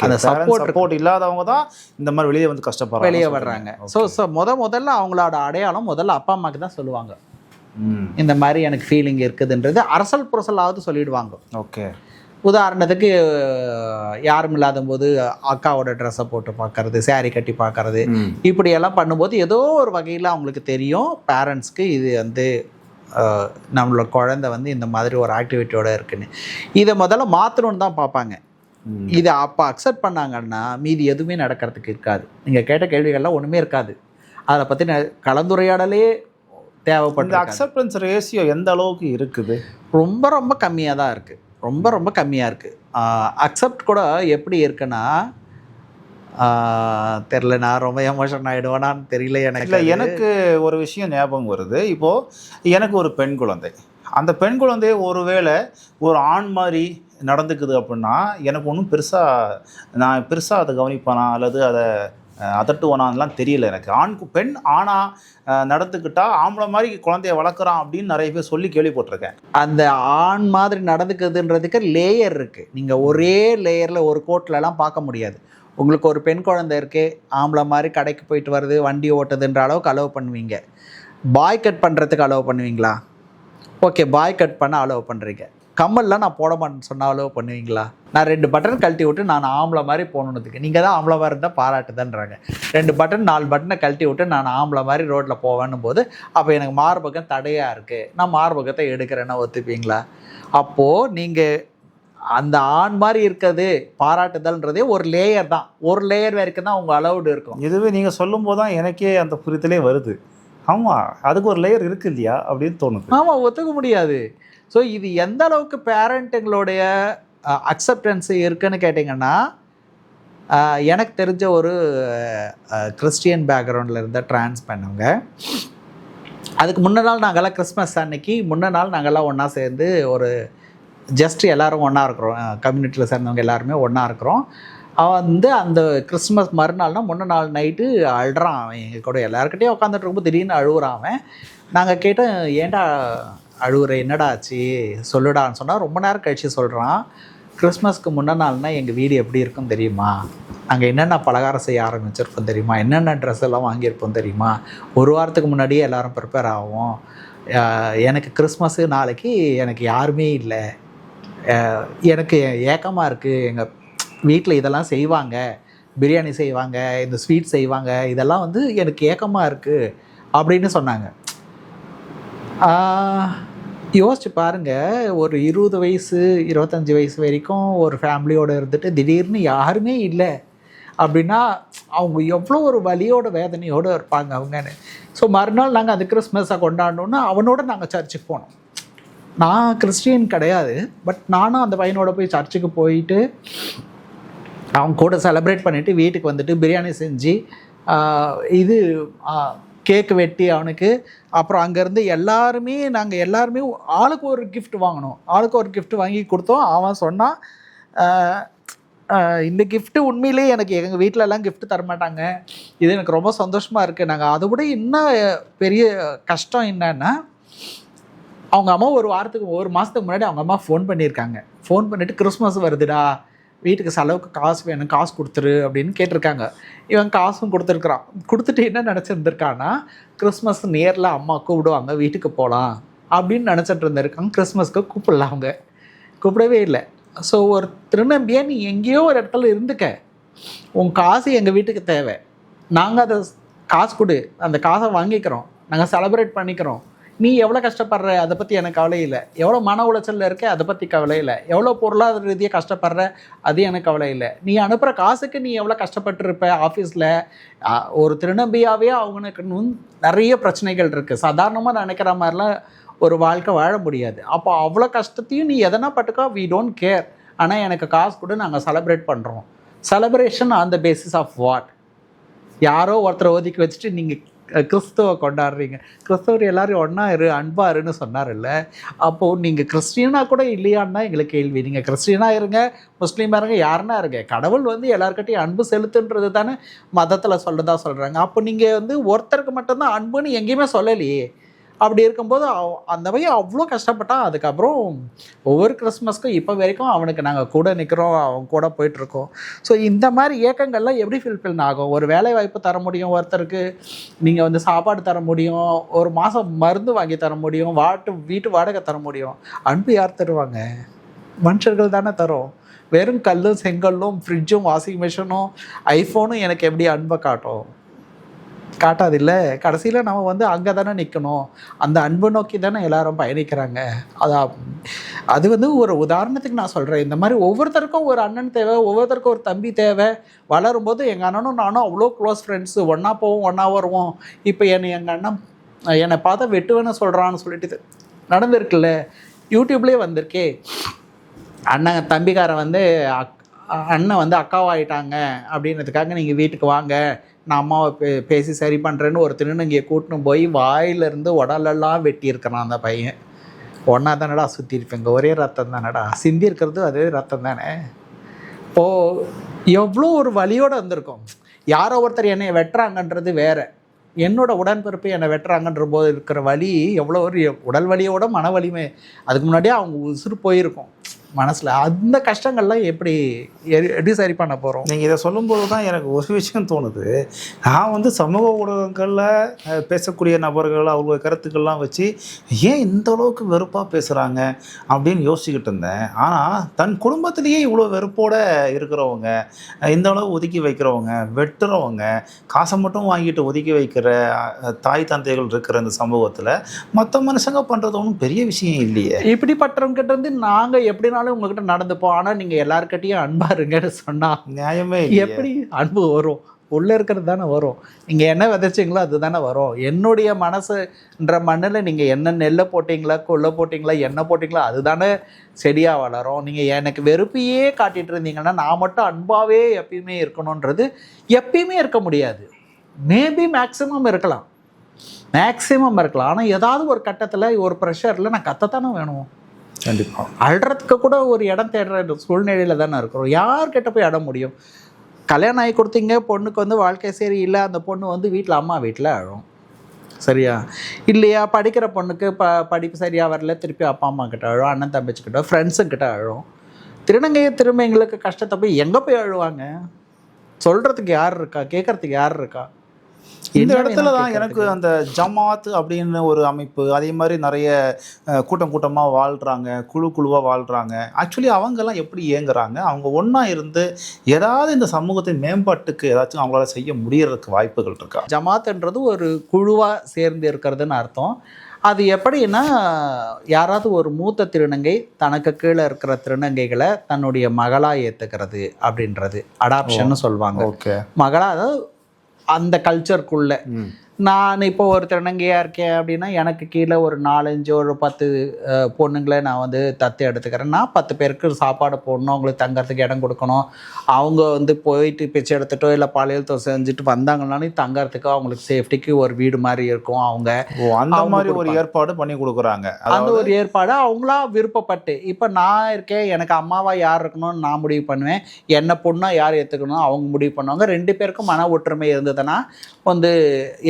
அந்த சப்போர்ட் இல்லாதவங்க தான் இந்த மாதிரி வெளியே வந்து கஷ்டப்படுறாங்க, வெளியே வர்றாங்க. ஸோ முதல்ல அவங்களோட அடையாளம் முதல்ல அப்பா அம்மாவுக்கு தான் சொல்லுவாங்க. இந்த மாதிரி எனக்கு ஃபீலிங் இருக்குதுன்றது அரசல் புரசலாவது சொல்லிடுவாங்க. ஓகே. உதாரணத்துக்கு யாரும் இல்லாத போது அக்காவோட ட்ரெஸ்ஸை போட்டு பார்க்கறது, சாரீ கட்டி பார்க்கறது, இப்படியெல்லாம் பண்ணும்போது ஏதோ ஒரு வகையில் அவங்களுக்கு தெரியும் பேரண்ட்ஸ்க்கு இது வந்து நம்மளோட குழந்தை வந்து இந்த மாதிரி ஒரு ஆக்டிவிட்டியோட இருக்குன்னு. இதை முதல்ல மாற்றணும்னு தான் பார்ப்பாங்க. இதை அப்போ அக்செப்ட் பண்ணாங்கன்னா மீதி எதுவுமே நடக்கிறதுக்கு இருக்காது. நீங்கள் கேட்ட கேள்விகள்லாம் ஒன்றுமே இருக்காது. அதை பற்றி கலந்துரையாடலே தேவைப்படுது. அக்செப்டன்ஸ் ரேஷியோ எந்த அளவுக்கு இருக்குது? ரொம்ப ரொம்ப கம்மியாக தான் இருக்குது. ரொம்ப கம்மியாக இருக்குது. அக்செப்ட் கூட எப்படி இருக்குன்னா தெரில, நான் ரொம்ப எமோஷன் ஆகிடுவேனான்னு தெரியல எனக்கு. இல்லை, எனக்கு ஒரு விஷயம் ஞாபகம் வருது. இப்போது எனக்கு ஒரு பெண் குழந்தை, அந்த பெண் குழந்தை ஒருவேளை ஒரு ஆண் மாதிரி நடந்துக்குது அப்படின்னா எனக்கு ஒன்றும் நான் பெருசாக அதை கவனிப்பானா அல்லது அதை அதட்டுவானான்லாம் தெரியல எனக்கு. பெண் ஆணா நடந்துக்கிட்டா ஆம்பளை மாதிரி குழந்தைய வளர்க்குறான் அப்படின்னு நிறைய பேர் சொல்லி கேள்விப்பட்டிருக்கேன். அந்த ஆண் மாதிரி நடந்துக்குதுன்றதுக்கு லேயர் இருக்குது. நீங்கள் ஒரே லேயரில் ஒரு கோட்லலாம் பார்க்க முடியாது. உங்களுக்கு ஒரு பெண் குழந்தை இருக்குது, ஆம்பளை மாதிரி கடைக்கு போயிட்டு வருது, வண்டி ஓட்டுதுன்ற அளவுக்கு அலோவ் பண்ணுவீங்க. பாய் கட் பண்ணுறதுக்கு அலோவ் பண்ணுவீங்களா? ஓகே, பாய் கட் பண்ண அலோவ் பண்ணுறீங்க. கம்மல்லாம் நான் போட மாட்டேன்னு சொன்னால் அலோவ் பண்ணுவீங்களா? நான் 2 பட்டன் கழட்டி விட்டு நான் ஆம்பளை மாதிரி போகணுன்றதுக்கு நீங்கள் தான் ஆம்பளை மாதிரி இருந்தால் பாராட்டுதான்றாங்க. 2 பட்டன் 4 பட்டனை கழட்டி விட்டு நான் ஆம்பளை மாதிரி ரோட்டில் போவேன்னும் போது அப்போ எனக்கு மார்பகம் தடையாக இருக்குது, நான் மார்பகத்தை எடுக்கிறேன்னா ஒத்துப்பீங்களா? அப்போது நீங்கள் அந்த ஆண் மாதிரி இருக்கிறது பாராட்டுதல்ன்றதே ஒரு லேயர் தான். ஒரு லேயர் வரைக்கும் தான் உங்கள் அலௌடு இருக்கும். இதுவே நீங்கள் சொல்லும் போது தான் எனக்கே அந்த புரிதலே வருது. ஆமாம், அதுக்கு ஒரு லேயர் இருக்குது இல்லையா அப்படின்னு தோணுது. ஆமாம், ஒத்துக்க முடியாது. ஸோ இது எந்த அளவுக்கு பேரண்ட்டுங்களுடைய அக்செப்டன்ஸு இருக்குன்னு கேட்டிங்கன்னா, எனக்கு தெரிஞ்ச ஒரு கிறிஸ்டியன் பேக்ரவுண்டில் இருந்த ட்ரான்ஸ் பண்ணவங்க, அதுக்கு முன்ன நாள் நாங்கள்லாம் கிறிஸ்மஸ் அன்னைக்கு முன்ன நாள் நாங்கள்லாம் ஒன்றா சேர்ந்து ஒரு ஜஸ்ட் எல்லோரும் ஒன்றா இருக்கிறோம், கம்யூனிட்டியில் சேர்ந்தவங்க எல்லாருமே ஒன்றா இருக்கிறோம். அவன் வந்து அந்த கிறிஸ்மஸ் மறுநாள்னா முன்ன நாள் நைட்டு அழுறான். அவன் எங்கள் கூட எல்லாருக்கிட்டையும் உட்காந்துட்டு இருக்கும்போது திடீர்னு அழுகுறான் அவன். நாங்கள் கேட்டோம், ஏன்டா அழுகுற, என்னடா ஆச்சு சொல்லுடான்னு சொன்னால் ரொம்ப நேரம் கழிச்சு சொல்கிறான், கிறிஸ்மஸ்க்கு முன்ன நாள்னா எங்கள் வீடு எப்படி இருக்கும் தெரியுமா, நாங்கள் என்னென்ன பலகாரம் செய்ய ஆரம்பிச்சிருப்போம் தெரியுமா, என்னென்ன ட்ரெஸ் எல்லாம் வாங்கியிருப்போம் தெரியுமா, ஒரு வாரத்துக்கு முன்னாடியே எல்லோரும் ப்ரிப்பேர் ஆகும், எனக்கு கிறிஸ்மஸ்ஸு நாளைக்கு எனக்கு யாருமே இல்லை, எனக்கு ஏக்கமாக இருக்குது, எங்கள் வீட்டில் இதெல்லாம் செய்வாங்க, பிரியாணி செய்வாங்க, இந்த ஸ்வீட் செய்வாங்க, இதெல்லாம் வந்து எனக்கு ஏக்கமாக இருக்குது அப்படின்னு சொன்னாங்க. யோசிச்சு பாருங்கள், ஒரு 20 வயசு 25 வயசு வரைக்கும் ஒரு ஃபேமிலியோடு இருந்துட்டு திடீர்னு யாருமே இல்லை அப்படின்னா அவங்க எவ்வளோ ஒரு வலியோட வேதனையோடு இருப்பாங்க அவங்கன்னு. ஸோ மறுநாள் நாங்கள் அந்த கிறிஸ்மஸை கொண்டாடணுன்னா அவனோட நாங்கள் சர்ச்சுக்கு போனோம். நான் கிறிஸ்டியன் கிடையாது, பட் நானும் அந்த பையனோட போய் சர்ச்சுக்கு போயிட்டு அவங்க கூட செலிப்ரேட் பண்ணிவிட்டு வீட்டுக்கு வந்துட்டு பிரியாணி செஞ்சு கேக்கு வெட்டி அவனுக்கு, அப்புறம் அங்கேருந்து நாங்கள் எல்லாருமே ஆளுக்கு ஒரு கிஃப்ட் வாங்கினோம். ஆளுக்கு ஒரு கிஃப்ட் வாங்கி கொடுத்தோம். அவன் சொன்னான், இந்த கிஃப்ட்டு உண்மையிலேயே எனக்கு எங்கள் வீட்டிலலாம் கிஃப்ட்டு தரமாட்டாங்க, இது எனக்கு ரொம்ப சந்தோஷமாக இருக்குது. நாங்கள் அதை விட இன்னும் பெரிய கஷ்டம் என்னன்னா, அவங்க அம்மா ஒரு மாதத்துக்கு முன்னாடி அவங்க அம்மா ஃபோன் பண்ணியிருக்காங்க. ஃபோன் பண்ணிவிட்டு கிறிஸ்மஸ் வருதுடா, வீட்டுக்கு செலவுக்கு காசு வேணும், காசு கொடுத்துரு அப்படின்னு கேட்டிருக்காங்க. இவன் காசும் கொடுத்துருக்குறான். கொடுத்துட்டு என்ன நினச்சிருந்துருக்கான்னா, கிறிஸ்மஸ் நேரில் அம்மா கூப்பிடுவாங்க, வீட்டுக்கு போகலாம் அப்படின்னு நினச்சிட்டு இருந்திருக்காங்க. கிறிஸ்மஸ்க்கு கூப்பிடல, அவங்க கூப்பிடவே இல்லை. ஸோ ஒரு திருநம்பியை நீ எங்கேயோ ஒரு இடத்துல இருந்துக்க, உன் காசு எங்கள் வீட்டுக்கு தேவை, நாங்கள் அதை காசு கொடு, அந்த காசை வாங்கிக்கிறோம், நாங்கள் செலிப்ரேட் பண்ணிக்கிறோம், நீ எவ்வளோ கஷ்டப்படுற அதை பற்றி எனக்கு கவலை இல்லை, எவ்வளோ மன உளைச்சலில் இருக்க அதை பற்றி கவலை இல்லை, எவ்வளோ பொருளாதார ரீதியாக கஷ்டப்படுற அது எனக்கு கவலை இல்லை, நீ அனுப்புகிற காசுக்கு நீ எவ்வளோ கஷ்டப்பட்டுருப்ப ஆஃபீஸில். ஒரு திருநம்பியாகவே அவங்களுக்கு நிறைய பிரச்சனைகள் இருக்குது. சாதாரணமாக நினைக்கிற மாதிரிலாம் ஒரு வாழ்க்கை வாழ முடியாது. அப்போ அவ்வளோ கஷ்டத்தையும் நீ எதனா பட்டுக்கோ, வி டோன்ட் கேர். ஆனால் எனக்கு காசு கூட நாங்கள் செலிப்ரேட் பண்ணுறோம். Celebration on the basis of what? யாரோ ஒருத்தரை ஒதுக்கி வச்சுட்டு நீங்கள் கிறிஸ்துவ கொண்டாடுறீங்க. கிறிஸ்தவர் எல்லாரும் ஒன்றா அன்பாருன்னு சொன்னார்ல. அப்போது நீங்கள் கிறிஸ்டியனாக கூட இல்லையான்னு தான் எங்களுக்கு கேள்வி. நீங்கள் கிறிஸ்டியனாக இருங்க, முஸ்லீமாக இருங்க, யாருன்னா இருங்க, கடவுள் எல்லாருக்கிட்டையும் அன்பு செலுத்துன்றது தானே மதத்தில் சொல்லதா சொல்கிறாங்க. அப்போ நீங்கள் ஒருத்தருக்கு மட்டும்தான் அன்புன்னு எங்கேயுமே சொல்லலையே. அப்படி இருக்கும்போது அந்த பையன் அவ்வளோ கஷ்டப்பட்டான். அதுக்கப்புறம் ஒவ்வொரு கிறிஸ்மஸ்க்கும் இப்போ வரைக்கும் அவனுக்கு நாங்கள் கூட நிற்கிறோம், அவன் கூட போயிட்டுருக்கோம். ஸோ இந்த மாதிரி இயக்கங்கள்லாம் எப்படி ஃபில்ஃபில் ஆகும்? ஒரு வேலை வாய்ப்பு தர முடியும் ஒருத்தருக்கு, நீங்கள் சாப்பாடு தர முடியும், ஒரு மாதம் மருந்து வாங்கி தர முடியும், வீட்டு வாடகை தர முடியும். அன்பு யார் தருவாங்க? மனுஷர்கள் தானே தரும். வெறும் கல்லும் செங்கல்லும் ஃப்ரிட்ஜும் வாஷிங் மிஷினும் ஐஃபோனும் எனக்கு எப்படி அன்பை காட்டும்? காட்டாதில்ல. கடைசியில் நம்ம அங்கே தானே நிற்கணும். அந்த அன்பு நோக்கி தானே எல்லாரும் பயணிக்கிறாங்க. அது ஒரு உதாரணத்துக்கு நான் சொல்கிறேன். இந்த மாதிரி ஒவ்வொருத்தருக்கும் ஒரு அண்ணன் தேவை, ஒவ்வொருத்தருக்கும் ஒரு தம்பி தேவை. வளரும்போது எங்கள் அண்ணனும் நானும் அவ்வளோ க்ளோஸ் ஃப்ரெண்ட்ஸு, ஒன்றா போவோம், ஒன்றா வருவோம். இப்போ எங்கள் அண்ணன் என்னை பார்த்தா வெட்டுவேன்னு சொல்கிறான்னு சொல்லிட்டு நடந்திருக்குல்ல, யூடியூப்லேயே வந்திருக்கே. அண்ணன் தம்பிக்காரன் அண்ணன் அக்காவாயிட்டாங்க அப்படின்றதுக்காக நீங்கள் வீட்டுக்கு வாங்க, நான் அம்மாவை பேசி சரி பண்ணுறேன்னு ஒரு திருநங்கையை கூட்டின்னு போய் வாயிலிருந்து உடலெல்லாம் வெட்டியிருக்கிறான் அந்த பையன். ஒன்றா தானடா சுற்றிருப்பேங்க, ஒரே ரத்தம் தானடா, சிந்தி இருக்கிறது அதே ரத்தம் தானே. இப்போது எவ்வளோ ஒரு வலியோடு வந்திருக்கும். யாரோ ஒருத்தர் என்னை வெட்டுறாங்கன்றது வேறு, என்னோட உடன்பிறப்பு என்னை வெட்டுறாங்கன்ற போது இருக்கிற வலி எவ்வளோ ஒரு உடல் வலியோட மன வலிமை. அதுக்கு முன்னாடியே அவங்க உசுறு போயிருக்கும் மனசில். அந்த கஷ்டங்கள்லாம் எப்படி சரி பண்ண போகிறோம்? நீங்கள் இதை சொல்லும்போது தான் எனக்கு ஒரு விஷயம் தோணுது. நான் சமூக ஊடகங்களில் பேசக்கூடிய நபர்கள் அவங்க கருத்துக்கள்லாம் வச்சு ஏன் இந்த அளவுக்கு வெறுப்பாக பேசுகிறாங்க அப்படின்னு யோசிச்சுக்கிட்டு இருந்தேன். ஆனால் தன் குடும்பத்திலேயே இவ்வளோ வெறுப்போடு இருக்கிறவங்க, இந்த அளவு ஒதுக்கி வைக்கிறவங்க, வெட்டுறவங்க, காசை மட்டும் வாங்கிட்டு ஒதுக்கி வைக்கிற தாய் தந்தைகள் இருக்கிற இந்த சமூகத்தில் மற்ற மனுஷங்க பண்ணுறது ஒன்றும் பெரிய விஷயம் இல்லையே. இப்படிப்பட்டவங்கிட்ட நாங்கள் எப்படினாலும் உங்ககிட்ட நடந்துப்போம், ஆனால் நீங்கள் எல்லாருக்கிட்டையும் அன்பா இருங்கன்னு சொன்னால் நியாயமே எப்படி அன்பு வரும்? உள்ளே இருக்கிறது தானே வரும். நீங்கள் என்ன விதைச்சிங்களோ அது தானே வரும். என்னுடைய மனசுன்ற மண்ணில் நீங்கள் என்ன நெல்லை போட்டிங்களா, கொள்ளை போட்டிங்களா, எண்ணெய் போட்டிங்களா, அதுதானே செடியாக வளரும். நீங்கள் எனக்கு வெறுப்பையே காட்டிகிட்டு இருந்தீங்கன்னா நான் மட்டும் அன்பாகவே எப்பயுமே இருக்கணுன்றது எப்பயுமே இருக்க முடியாது. மேபி மேக்ஸிமம் இருக்கலாம், ஆனால் ஏதாவது ஒரு கட்டத்தில் ஒரு ப்ரெஷரில் நான் கத்தத்தானே வேணும். கண்டிப்பாக அழுறதுக்கு கூட ஒரு இடம் தேடுற சூழ்நிலையில் தானே இருக்கிறோம். யார்கிட்ட போய் இடம் முடியும்? கல்யாணம் ஆகி கொடுத்தீங்க, பொண்ணுக்கு வாழ்க்கை சரி இல்லை, அந்த பொண்ணு வீட்டில் அம்மா வீட்டில் அழும், சரியா? இல்லையா, படிக்கிற பொண்ணுக்கு படிப்பு சரியாக வரல, திருப்பி அப்பா அம்மா கிட்ட அழும், அண்ணன் தம்பிச்சுக்கிட்ட, ஃப்ரெண்ட்ஸுக்கிட்ட அழும். திரும்ப எங்களுக்கு கஷ்டத்தை போய் எங்கே போய் அழுவாங்க? சொல்கிறதுக்கு யார் இருக்கா? கேட்குறதுக்கு யார் இருக்கா? இந்த இடத்துல தான் எனக்கு அந்த ஜமாத் அப்படின்னு ஒரு அமைப்பு, அதே மாதிரி நிறைய கூட்டமாக வாழ்கிறாங்க, குழுவாக வாழ்கிறாங்க. ஆக்சுவலி அவங்கெல்லாம் எப்படி இயங்குறாங்க? அவங்க ஒன்றா இருந்து ஏதாவது இந்த சமூகத்தின் மேம்பாட்டுக்கு ஏதாச்சும் அவங்களால செய்ய முடியறதுக்கு வாய்ப்புகள் இருக்கா? ஜமாத்ன்றது ஒரு குழுவாக சேர்ந்து இருக்கிறதுன்னு அர்த்தம். அது எப்படின்னா, யாராவது ஒரு மூத்த திருநங்கை தனக்கு கீழே இருக்கிற திருநங்கைகளை தன்னுடைய மகளாக ஏற்றுக்கிறது அப்படின்றது அடாப்ஷன்னு சொல்லுவாங்க. ஓகே, மகளாக, அதாவது அந்த கல்ச்சருக்குள்ளே. நான் இப்போ ஒரு திருநங்கையாக இருக்கேன் அப்படின்னா எனக்கு கீழே ஒரு 4-5 ஒரு 10 பொண்ணுங்களை நான் தத்து எடுத்துக்கிறேன். நான் 10 பேருக்கு சாப்பாடு போடணும், அவங்களுக்கு தங்கறதுக்கு இடம் கொடுக்கணும். அவங்க போயிட்டு பிச்சை எடுத்துட்டோ இல்லை பாலியல் செஞ்சுட்டு வந்தாங்கன்னாலும் தங்கறதுக்கு அவங்களுக்கு சேஃப்டிக்கு ஒரு வீடு மாதிரி இருக்கும். அவங்க அந்த மாதிரி ஒரு ஏற்பாடு பண்ணி கொடுக்குறாங்க. அந்த ஒரு ஏற்பாடு அவங்களா விருப்பப்பட்டு. இப்போ நான் இருக்கேன், எனக்கு அம்மாவா யார் இருக்கணும்னு நான் முடிவு பண்ணுவேன், என்ன பொண்ணா யார் ஏற்றுக்கணும் அவங்க முடிவு பண்ணுவாங்க. 2 பேருக்கும் மன ஒற்றுமை இருந்ததுன்னா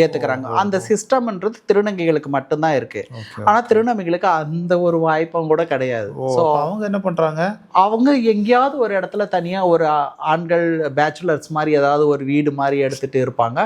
ஏற்றுக்கிறாங்க. அந்த சிஸ்டம்ன்றது திருநங்கைகளுக்கு மட்டும்தான் இருக்கு. ஆனால் திருநங்கைகளுக்கு அந்த ஒரு வாய்ப்பும் கூட கிடையாது. ஸோ அவங்க என்ன பண்றாங்க? அவங்க எங்கேயாவது ஒரு இடத்துல தனியாக ஒரு ஆண்கள் பேச்சுலர்ஸ் மாதிரி ஏதாவது ஒரு வீடு மாதிரி எடுத்துட்டு இருப்பாங்க.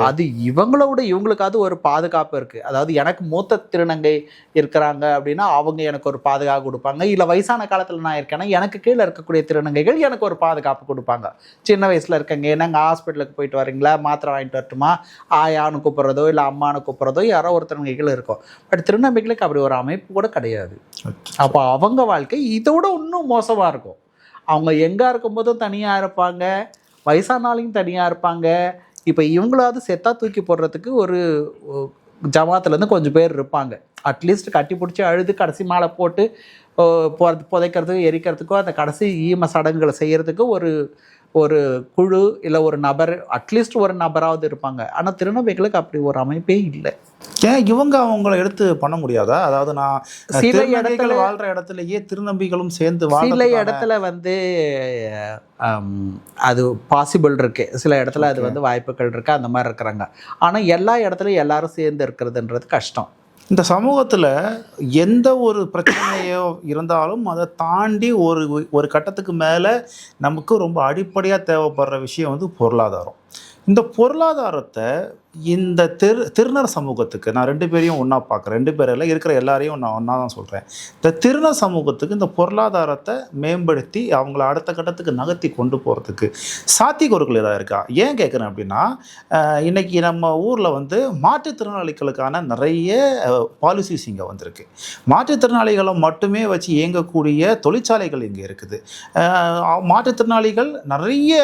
அது இவங்களுக்காவது ஒரு பாதுகாப்பு இருக்கு. அதாவது எனக்கு மூத்த திருநங்கை இருக்கிறாங்க அப்படின்னா அவங்க எனக்கு ஒரு பாதுகாப்பு கொடுப்பாங்க. இல்லை வயசான காலத்தில் நான் இருக்கேன்னா எனக்கு கீழே இருக்கக்கூடிய திருநங்கைகள் எனக்கு ஒரு பாதுகாப்பு கொடுப்பாங்க. சின்ன வயசுல இருக்கங்க, என்னங்க ஹாஸ்பிட்டலுக்கு போயிட்டு வரீங்களா, மாத்திரை வாங்கிட்டு வரட்டுமா, ஆயான்னு கூப்பிட்றதோ இல்லை அம்மானு கூப்பிட்றதோ யாரோ ஒருத்தவங்க இருக்கும். பட் திருநங்கைகளுக்கு அப்படி ஒரு அமைப்பு கூட கிடையாது. அப்போ அவங்க வாழ்க்கை இதோட இன்னும் மோசமாக இருக்கும். அவங்க எங்கே இருக்கும்போதும் தனியாக இருப்பாங்க, வயசானாலையும் தனியாக இருப்பாங்க. இப்போ இவங்களாவது செத்தா தூக்கி போடுறதுக்கு ஒரு ஜமாத்துலேருந்து கொஞ்சம் பேர் இருப்பாங்க. அட்லீஸ்ட் கட்டி பிடிச்சி அழுது கடைசி மாலை போட்டு புதைக்கிறதுக்கு எரிக்கிறதுக்கோ அந்த கடைசி ஈம சடங்குகளை செய்கிறதுக்கு ஒரு குழு இல்லை ஒரு நபர், அட்லீஸ்ட் ஒரு நபராவது இருப்பாங்க. ஆனால் திருநங்கைகளுக்கு அப்படி ஒரு அமைப்பே இல்லை. ஏன் இவங்க அவங்கள எடுத்து பண்ண முடியாதா? அதாவது நான் சில இடத்துல வாழ்கிற இடத்துலயே திருநம்பிகளும் சேர்ந்து சில இடத்துல அது பாசிபிள் இருக்கு, சில இடத்துல அது வாய்ப்புகள் இருக்கு, அந்த மாதிரி இருக்கிறாங்க. ஆனால் எல்லா இடத்துலையும் எல்லாரும் சேர்ந்து இருக்கிறதுன்றது கஷ்டம். இந்த சமூகத்தில் எந்த ஒரு பிரச்சனையோ இருந்தாலும் அதை தாண்டி ஒரு கட்டத்துக்கு மேலே நமக்கு ரொம்ப அடிப்படையாக தேவைப்படுற விஷயம் பொருளாதாரம். இந்த பொருளாதாரத்தை இந்த திருநர் சமூகத்துக்கு நான் 2 பேரையும் ஒன்றா பார்க்குறேன், 2 பேரில் இருக்கிற எல்லாரையும் நான் ஒன்றா தான் சொல்கிறேன். இந்த திருநர் சமூகத்துக்கு இந்த பொருளாதாரத்தை மேம்படுத்தி அவங்கள அடுத்த கட்டத்துக்கு நகர்த்தி கொண்டு போகிறதுக்கு சாத்தியக்கூறுகள் ஏதாவது இருக்கா? ஏன் கேட்குறேன் அப்படின்னா, இன்றைக்கி நம்ம ஊரில் மாற்றுத்திறனாளிகளுக்கான நிறைய பாலிசிஸ் இங்கே வந்திருக்கு. மாற்றுத்திறனாளிகளை மட்டுமே வச்சு இயங்கக்கூடிய தொழிற்சாலைகள் இங்கே இருக்குது. மாற்றுத்திறனாளிகள் நிறைய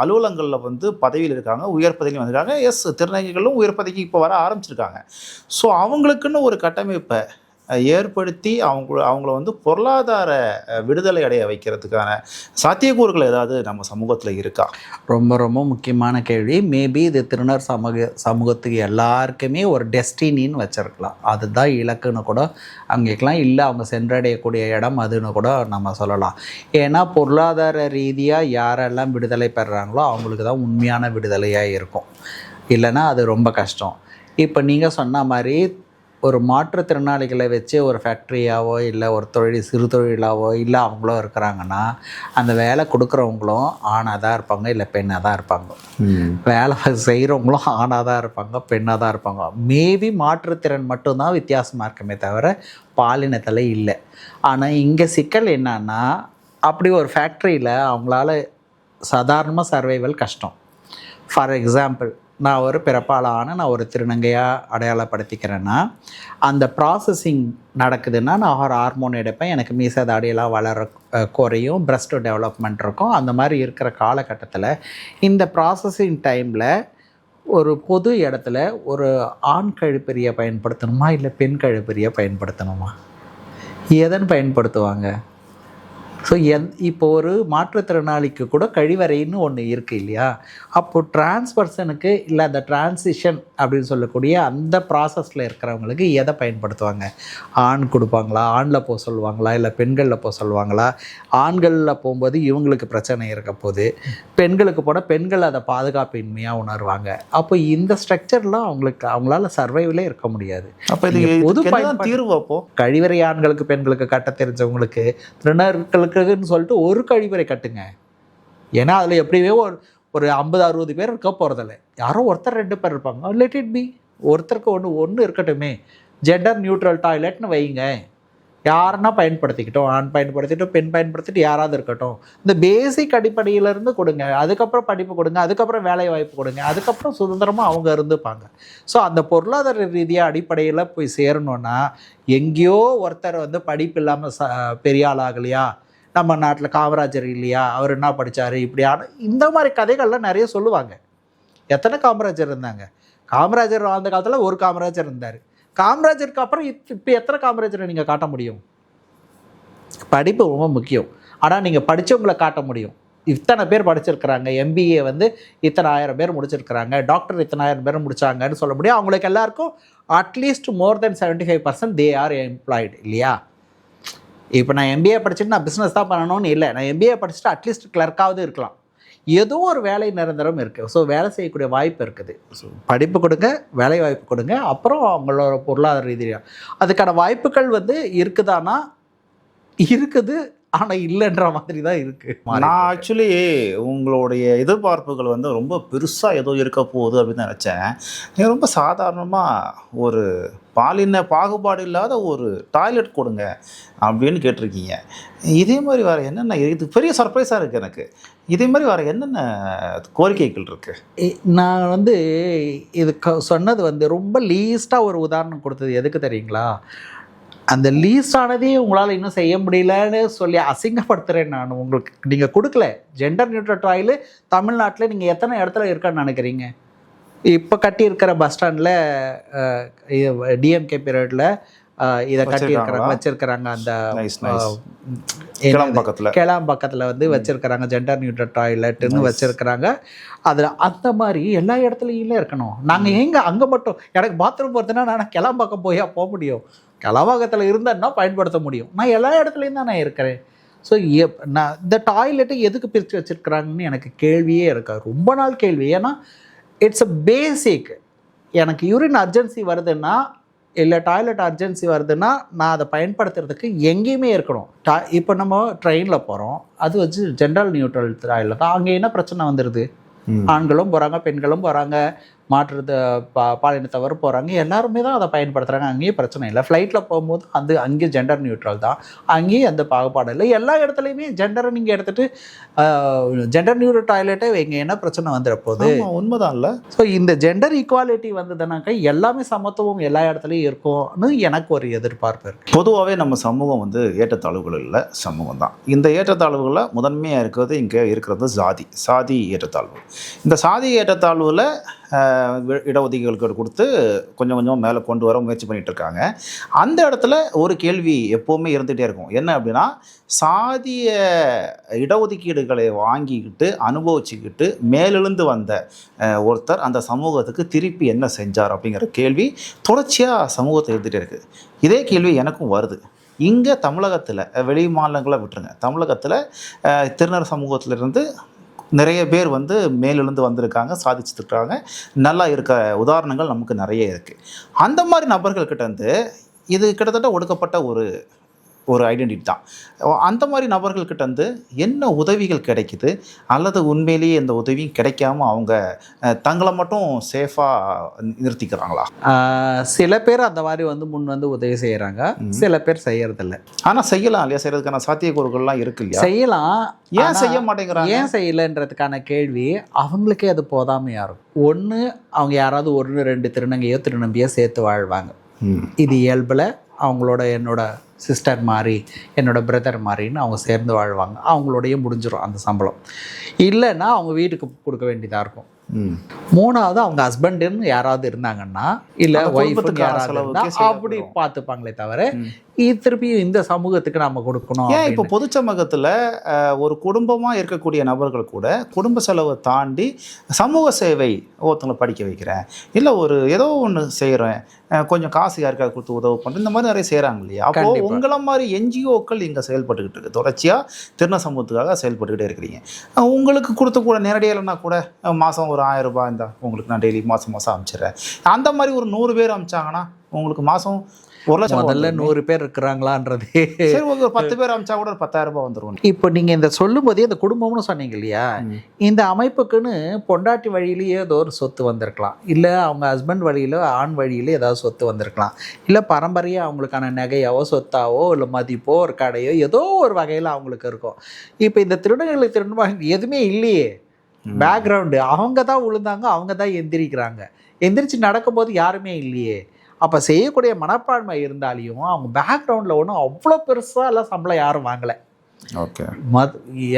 அலுவலகங்களில் பதவியில் இருக்காங்க, உயர் பதவியில் வந்திருக்காங்க. எஸ், திருநங்கைகளும் உயர் பதவிக்கு இப்போ வர ஆரம்பிச்சிருக்காங்க. ஸோ அவங்களுக்குன்னு ஒரு கட்டமைப்பை ஏற்படுத்தி அவங்கள பொருளாதார விடுதலை அடைய வைக்கிறதுக்கான சாத்தியக்கூறுகள் ஏதாவது நம்ம சமூகத்தில் இருக்கா? ரொம்ப ரொம்ப முக்கியமான கேள்வி. மேபி இது திருநர் சமூகத்துக்கு எல்லாருக்குமே ஒரு டெஸ்டினின்னு வச்சிருக்கலாம், அதுதான் இலக்குன்னு கூட அங்கேக்கலாம், இல்லை அவங்க சென்றடையக்கூடிய இடம் அதுன்னு கூட நம்ம சொல்லலாம். ஏன்னா பொருளாதார ரீதியாக யாரெல்லாம் விடுதலை பெறுறாங்களோ அவங்களுக்கு தான் உண்மையான விடுதலையாக இருக்கும், இல்லைன்னா அது ரொம்ப கஷ்டம். இப்போ நீங்கள் சொன்ன மாதிரி ஒரு மாற்றுத்திறனாளிகளை வச்சு ஒரு ஃபேக்ட்ரியாவோ இல்லை ஒரு சிறு தொழிலாவோ இல்லை அவங்களோ இருக்கிறாங்கன்னா அந்த வேலை கொடுக்குறவங்களும் ஆணாக தான் இருப்பாங்க, இல்லை பெண்ணாக தான் இருப்பாங்க. வேலை செய்கிறவங்களும் ஆணாக தான் இருப்பாங்க, பெண்ணாக தான் இருப்பாங்க. மேபி மாற்றுத்திறன் மட்டும்தான் வித்தியாசமாக இருக்குமே தவிர பாலினத்தில் இல்லை. ஆனால் இங்கே சிக்கல் என்னன்னா, அப்படி ஒரு ஃபேக்ட்ரியில் அவங்களால சாதாரணமாக சர்வைவல் கஷ்டம். ஃபார் எக்ஸாம்பிள், நான் ஒரு பிறப்பாளான நான் ஒரு திருநங்கையாக அடையாளப்படுத்திக்கிறேன்னா, அந்த ப்ராசஸிங் நடக்குதுன்னா நான் ஒரு ஹார்மோன் எடுப்பேன், எனக்கு மீசை தாடியெல்லாம் வளர குறையும், பிரஸ்ட் டெவலப்மெண்ட் இருக்கும். அந்த மாதிரி இருக்கிற காலகட்டத்தில் இந்த ப்ராசஸிங் டைமில் ஒரு பொது இடத்துல ஒரு ஆண் கழிப்பறியை பயன்படுத்தணுமா இல்லை பெண் கழிப்பறியை பயன்படுத்தணுமா? எதன் பயன்படுத்துவாங்க? ஸோ இப்போ ஒரு மாற்றுத்திறனாளிக்கு கூட கழிவறைன்னு ஒன்று இருக்குது இல்லையா? அப்போது டிரான்ஸ்பர்சனுக்கு இல்லை அந்த டிரான்சிஷன் அப்படின்னு சொல்லக்கூடிய அந்த ப்ராசஸில் இருக்கிறவங்களுக்கு எதை பயன்படுத்துவாங்க? ஆண் கொடுப்பாங்களா, ஆணில் போக சொல்லுவாங்களா, இல்லை பெண்களில் போக சொல்லுவாங்களா? ஆண்களில் போகும்போது இவங்களுக்கு பிரச்சனை இருக்க போது, பெண்களுக்கு போனால் பெண்கள் அதை பாதுகாப்பின்மையாக உணர்வாங்க. அப்போ இந்த ஸ்ட்ரக்சர்லாம் அவங்களால சர்வைவிலே இருக்க முடியாது. அப்போ இது பொது தீர்வு. அப்போது கழிவறை ஆண்களுக்கு பெண்களுக்கு கட்ட தெரிஞ்சவங்களுக்கு திருநர்களுக்குன்னு சொல்லிட்டு ஒரு கழிவறை கட்டுங்க. ஏன்னா அதில் எப்படியே ஒரு 50-60 பேர் இருக்க போகிறதில்ல, யாரோ ஒருத்தர் 2 பேர் இருப்பாங்க. லெட் இட் பி, ஒருத்தருக்கு ஒன்று இருக்கட்டுமே. ஜெண்டர் நியூட்ரல் டாய்லெட்னு வைங்க, யாருன்னா பயன்படுத்திக்கிட்டோம், ஆண் பயன்படுத்திட்டோம், பெண் பயன்படுத்திட்டு யாராவது இருக்கட்டும். இந்த பேசிக் அடிப்படையிலேருந்து கொடுங்க, அதுக்கப்புறம் படிப்பு கொடுங்க, அதுக்கப்புறம் வேலை வாய்ப்பு கொடுங்க, அதுக்கப்புறம் சுதந்திரமாக அவங்க இருந்துப்பாங்க. ஸோ அந்த பொருளாதார ரீதியாக அடிப்படையில் போய் சேரணுன்னா, எங்கேயோ ஒருத்தர் படிப்பு இல்லாமல் பெரிய ஆள் ஆகலையா, நம்ம நாட்டில் காமராஜர் இல்லையா, அவர் என்ன படித்தார், இப்படியான இந்த மாதிரி கதைகள்லாம் நிறைய சொல்லுவாங்க. எத்தனை காமராஜர் இருந்தாங்க? காமராஜர் அந்த காலத்தில் ஒரு காமராஜர் இருந்தார். காமராஜருக்கு அப்புறம் இப்போ எத்தனை காமராஜரை நீங்கள் காட்ட முடியும்? படிப்பு ரொம்ப முக்கியம். ஆனால் நீங்கள் படித்தவங்களை காட்ட முடியும். இத்தனை பேர் படிச்சிருக்கிறாங்க, எம்பிஏ இத்தனை 1000 பேர் முடிச்சிருக்கிறாங்க, டாக்டர் இத்தனை 1000 பேர் முடித்தாங்கன்னு சொல்ல முடியும். அவங்களுக்கு எல்லாருக்கும் at least more then 75% they are employed இல்லையா? இப்போ நான் எம்பிஏ படிச்சுட்டு நான் பிஸ்னஸ் தான் பண்ணணும்னு இல்லை, நான் எம்பிஏ படிச்சுட்டு அட்லீஸ்ட் கிளர்க்காவது இருக்கலாம். ஏதோ ஒரு வேலை நிரந்தரம் இருக்குது. ஸோ வேலை செய்யக்கூடிய வாய்ப்பு இருக்குது. ஸோ படிப்பு கொடுங்க, வேலை வாய்ப்பு கொடுங்க, அப்புறம் அவங்களோட பொருளாதார ரீதியாக அதுக்கான வாய்ப்புகள் இருக்குதானா? இருக்குது. ஆனால் இல்லைன்ற மாதிரி தான் இருக்குது. நான் ஆக்சுவலி உங்களுடைய எதிர்பார்ப்புகள் வந்து ரொம்ப பெருசாக ஏதோ இருக்க போகுது அப்படின்னு நினச்சேன். நீங்கள் ரொம்ப சாதாரணமாக ஒரு பாலின பாகுபாடு இல்லாத ஒரு டாய்லெட் கொடுங்க அப்படின்னு கேட்டிருக்கீங்க. இதே மாதிரி வேறு என்னென்ன, இது பெரிய சர்ப்ரைஸாக இருக்குது எனக்கு. இதே மாதிரி வேறு என்னென்ன கோரிக்கைகள் இருக்குது? நான் வந்து இது சொன்னது வந்து ரொம்ப லீஸ்ட்டாக ஒரு உதாரணம் கொடுத்தது எதுக்கு தெரியுங்களா? அந்த லீஸ்ட் ஆனதே உங்களால் இன்னும் செய்ய முடியலன்னு சொல்லி அசிங்கப்படுத்துகிறேன் நான் உங்களுக்கு. நீங்கள் கொடுக்கல ஜெண்டர் நியூட்ரல் டாய்லு தமிழ்நாட்டில் நீங்கள் எத்தனை இடத்துல இருக்கான்னு நினைக்கிறீங்க? இப்போ கட்டியிருக்கிற பஸ் ஸ்டாண்டில் டிஎம்கே பீரியடில் இதை கட்டியிருக்கிறாங்க, வச்சிருக்கிறாங்க. அந்த கேளாம்பக்கத்தில் வந்து வச்சிருக்கிறாங்க ஜெண்டர் நியூட்ரல் டாய்லெட்டுன்னு வச்சிருக்கிறாங்க. அதில் அந்த மாதிரி எல்லா இடத்துலையும் இருக்கணும். நாங்கள் எங்கே அங்கே மட்டும் எனக்கு பாத்ரூம் போகிறதுனா நான் கிளம்பாக்கம் போக முடியும், கிளம்பாக்கத்தில் இருந்தேன்னா பயன்படுத்த முடியும். நான் எல்லா இடத்துலையும் தான் நான் இருக்கிறேன். ஸோ நான் இந்த டாய்லெட்டை எதுக்கு பிரித்து வச்சுருக்கிறாங்கன்னு எனக்கு கேள்வியே இருக்காது, ரொம்ப நாள் கேள்வி. ஏன்னா இட்ஸ் அ பேசிக். எனக்கு யூரின் அர்ஜென்சி வருதுன்னா இல்லை டாய்லெட் அர்ஜென்சி வருதுன்னா நான் அதை பயன்படுத்துறதுக்கு எங்கேயுமே இருக்கணும். இப்போ நம்ம ட்ரெயினில் போகிறோம், அது வச்சு ஜென்ரல் நியூட்ரல் டாய்லெட் தான். அங்கே என்ன பிரச்சனை வந்துடுது? ஆண்களும் போகிறாங்க, பெண்களும் போகிறாங்க, மாற்றுறது பாலினத்தவரும் போகிறாங்க, எல்லாருமே தான் அதை பயன்படுத்துகிறாங்க. அங்கேயும் பிரச்சனை இல்லை. ஃப்ளைட்டில் போகும்போது அது அங்கேயும் ஜெண்டர் நியூட்ரல் தான், அங்கேயும் எந்த பாகுபாடு இல்லை. எல்லா இடத்துலையுமே ஜெண்டரை நீங்கள் எடுத்துகிட்டு ஜெண்டர் நியூட்ரல் டாய்லெட்டை இங்கே என்ன பிரச்சனை வந்துட போகுது? உண்மைதான் இல்லை. ஸோ இந்த ஜெண்டர் ஈக்குவாலிட்டி வந்ததுனாக்கா எல்லாமே சமத்துவம் எல்லா இடத்துலையும் இருக்கும்னு எனக்கு ஒரு எதிர்பார்ப்பு இருக்குது. பொதுவாகவே நம்ம சமூகம் வந்து ஏற்றத்தாழ்வுகள் இல்லை சமூகம் தான். இந்த ஏற்றத்தாழ்வுகளில் முதன்மையாக இருக்கிறது இங்கே இருக்கிறது சாதி ஏற்றத்தாழ்வு. இந்த சாதி ஏற்றத்தாழ்வில் இடஒதுக்கீடுகள் கொடுத்து கொஞ்சம் கொஞ்சம் மேலே கொண்டு வர முயற்சி பண்ணிகிட்டு இருக்காங்க. அந்த இடத்துல ஒரு கேள்வி எப்போவுமே இருந்துகிட்டே இருக்கும். என்ன அப்படின்னா, சாதிய இடஒதுக்கீடுகளை வாங்கிக்கிட்டு அனுபவிச்சுக்கிட்டு மேலெழுந்து வந்த ஒருத்தர் அந்த சமூகத்துக்கு திருப்பி என்ன செஞ்சார் அப்படிங்கிற கேள்வி தொடர்ச்சியாக சமூகத்தை இருந்துகிட்டே இருக்குது. இதே கேள்வி எனக்கும் வருது. இங்கே தமிழகத்தில், வெளி மாநிலங்களை விட்டுருங்க, தமிழகத்தில் திருநர் சமூகத்திலிருந்து நிறைய பேர் வந்து மேலிருந்து வந்திருக்காங்க, சாதிச்சுருக்காங்க, நல்லா இருக்க உதாரணங்கள் நமக்கு நிறைய இருக்குது. அந்த மாதிரி நபர்கள்கிட்ட வந்து இது கிட்டத்தட்ட ஒடுக்கப்பட்ட ஒரு ஐடென்டிட்டி தான். அந்த மாதிரி நபர்கள்கிட்ட வந்து என்ன உதவிகள் கிடைக்குது, அல்லது உண்மையிலேயே எந்த உதவியும் கிடைக்காம அவங்க தங்களை மட்டும் சேஃபாக நிறுத்திக்கிறாங்களா? சில பேர் அந்த மாதிரி வந்து முன் வந்து உதவி செய்கிறாங்க, சில பேர் செய்யறதில்ல. ஆனால் செய்யலாம் இல்லையா? செய்யறதுக்கான சாத்தியக்கூறுகள்லாம் இருக்கு இல்லையா? செய்யலாம். ஏன் செய்ய மாட்டேங்கிறாங்க? ஏன் செய்யலைன்றதுக்கான கேள்வி அவங்களுக்கே அது போதாமையாக இருக்கும். ஒன்று, அவங்க யாராவது 1-2 திருநங்கையோ திருநம்பியோ சேர்த்து வாழ்வாங்க. இது இயல்பில் அவங்களோட என்னோட சிஸ்டர் மாதிரி, என்னோடய பிரதர் மாதிரின்னு அவங்க சேர்ந்து வாழ்வாங்க. அவங்களோடைய முடிஞ்சிடும் அந்த சம்பளம். இல்லைன்னா அவங்க வீட்டுக்கு கொடுக்க வேண்டியதாக இருக்கும். மூணாவது, அவங்க ஹஸ்பண்டுன்னு யாராவது இருந்தாங்கன்னா, இல்லை ஒய்ஃபுக்கு யாராவது இருந்தால் அப்படி பார்த்துப்பாங்களே தவிர திருப்பி இந்த சமூகத்துக்கு நம்ம கொடுக்கணும். ஏன் இப்போ பொது சமூகத்தில் ஒரு குடும்பமாக இருக்கக்கூடிய நபர்கள் கூட குடும்ப செலவை தாண்டி சமூக சேவை, ஒருத்தவங்களை படிக்க வைக்கிறேன், இல்லை ஒரு ஏதோ ஒன்று செய்கிறேன், கொஞ்சம் காசு யாருக்காவது கொடுத்து உதவு பண்ணுறேன், இந்த மாதிரி நிறைய செய்கிறாங்க இல்லையா? அப்போது உங்களை மாதிரி என்ஜிஓக்கள் இங்கே செயல்பட்டுக்கிட்டு இருக்குது, தொடர்ச்சியாக திருந சமூகத்துக்காக செயல்பட்டுக்கிட்டே இருக்கிறீங்க. உங்களுக்கு கொடுத்து கூட நேரடியாக இல்லைன்னா கூட மாதம் ஒரு 1000 ரூபாய் இருந்தால் உங்களுக்கு நான் டெய்லி மாதம் அனுப்பிச்சிடுறேன். அந்த மாதிரி ஒரு 100 பேர் அனுப்பிச்சாங்கன்னா உங்களுக்கு மாதம் 1 லட்சம். முதல்ல 100 பேர் இருக்கிறாங்களான்றது சரி, ஒரு 10 பேர் அனுப்பிச்சா கூட ஒரு 10,000 ரூபாய் வந்துடும். இப்போ நீங்கள் இந்த சொல்லும் போதே இந்த குடும்பம்னு சொன்னீங்க இல்லையா, இந்த அமைப்புக்குன்னு பொண்டாட்டி வழியிலேயே ஏதோ ஒரு சொத்து வந்திருக்கலாம், இல்லை அவங்க ஹஸ்பண்ட் வழியில் ஆண் வழியில் ஏதாவது சொத்து வந்திருக்கலாம், இல்லை பரம்பரையாக அவங்களுக்கான நகையாவோ சொத்தாவோ இல்லை மதிப்போ ஒரு கடையோ ஏதோ ஒரு வகையில் அவங்களுக்கு இருக்கும். இப்போ இந்த திருடங்களுக்கு திருடுவாங்க எதுவுமே இல்லையே, பேக்ரவுண்டு அவங்க தான் விழுந்தாங்க, அவங்க தான் எந்திரிக்கிறாங்க, எந்திரிச்சு நடக்கும்போது யாருமே இல்லையே. அப்போ செய்யக்கூடிய மனப்பான்மை இருந்தாலையும் அவங்க பேக்ரவுண்டில் ஒன்றும் அவ்வளோ பெருசாக எல்லாம் சம்பளம் யாரும் வாங்கலை. ஓகே,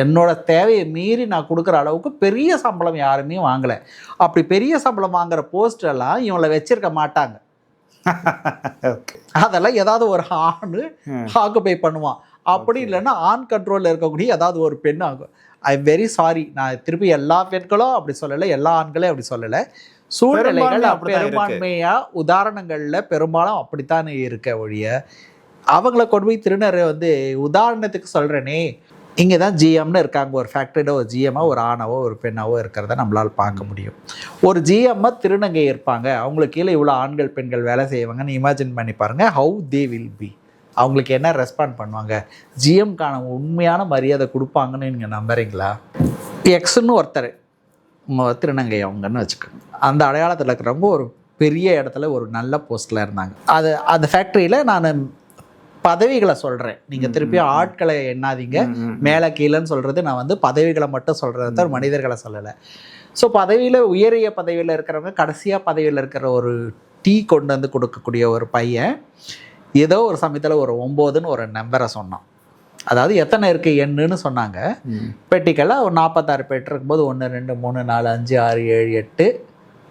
என்னோட தேவையை மீறி நான் கொடுக்குற அளவுக்கு பெரிய சம்பளம் யாருமே வாங்கலை. அப்படி பெரிய சம்பளம் வாங்குற போஸ்டெல்லாம் இவங்களை வச்சிருக்க மாட்டாங்க. அதெல்லாம் ஏதாவது ஒரு ஆண் ஆக்குபை பண்ணுவான், அப்படி இல்லைன்னா ஆண் கண்ட்ரோலில் இருக்கக்கூடிய ஏதாவது ஒரு பெண் ஆகும். ஐ எம் வெரி சாரி, நான் திருப்பி எல்லா பெண்களும் அப்படி சொல்லலை, எல்லா ஆண்களையும் அப்படி சொல்லலை. சூழ்நிலைகள் பெரும்பான்மையா உதாரணங்கள்ல பெரும்பாலும் அப்படித்தானே இருக்க ஒழிய அவங்கள கொண்டு போய் திருநரை வந்து உதாரணத்துக்கு சொல்றேனே, இங்கே தான் ஜிஎம்னு இருக்காங்க, ஒரு ஃபேக்டரியில் ஒரு ஜிஎம்மாக ஒரு ஆணாவோ ஒரு பெண்ணாவோ இருக்கிறத நம்மளால் பார்க்க முடியும். ஒரு ஜிஎம்மாக திருநங்கை இருப்பாங்க, அவங்களுக்கு கீழே இவ்வளோ ஆண்கள் பெண்கள் வேலை செய்வாங்கன்னு இமேஜின் பண்ணி பாருங்க, ஹவு தே வில் பி. அவங்களுக்கு என்ன ரெஸ்பாண்ட் பண்ணுவாங்க, ஜிஎம்கான உண்மையான மரியாதை கொடுப்பாங்கன்னு நீங்கள் நம்புறீங்களா? எக்ஸ்ன்னு ஒருத்தர் திருநங்கை அவங்கன்னு வச்சுக்கோங்க, அந்த அடையாளத்தில் இருக்கிறவங்க ஒரு பெரிய இடத்துல ஒரு நல்ல போஸ்ட்டில் இருந்தாங்க. அந்த ஃபேக்ட்ரியில் நான் பதவிகளை சொல்கிறேன், நீங்கள் திருப்பி ஆட்களை எண்ணாதீங்க, மேலே கீழேன்னு சொல்கிறது நான் வந்து பதவிகளை மட்டும் சொல்கிறது தவிர மனிதர்களை சொல்லலை. ஸோ பதவியில் உயரிய பதவியில் இருக்கிறவங்க கடைசியாக பதவியில் இருக்கிற ஒரு டீ கொண்டு வந்து கொடுக்கக்கூடிய ஒரு பையன் ஏதோ ஒரு சமயத்தில் ஒரு 9ன்னு ஒரு நம்பரை சொன்னான். அதாவது எத்தனை இருக்குது எண்ணுன்னு சொன்னாங்க. பெட்டிக்கெல்லாம் ஒரு 46 பெட்டி இருக்கும்போது 1 2 3 4 5 6 7 8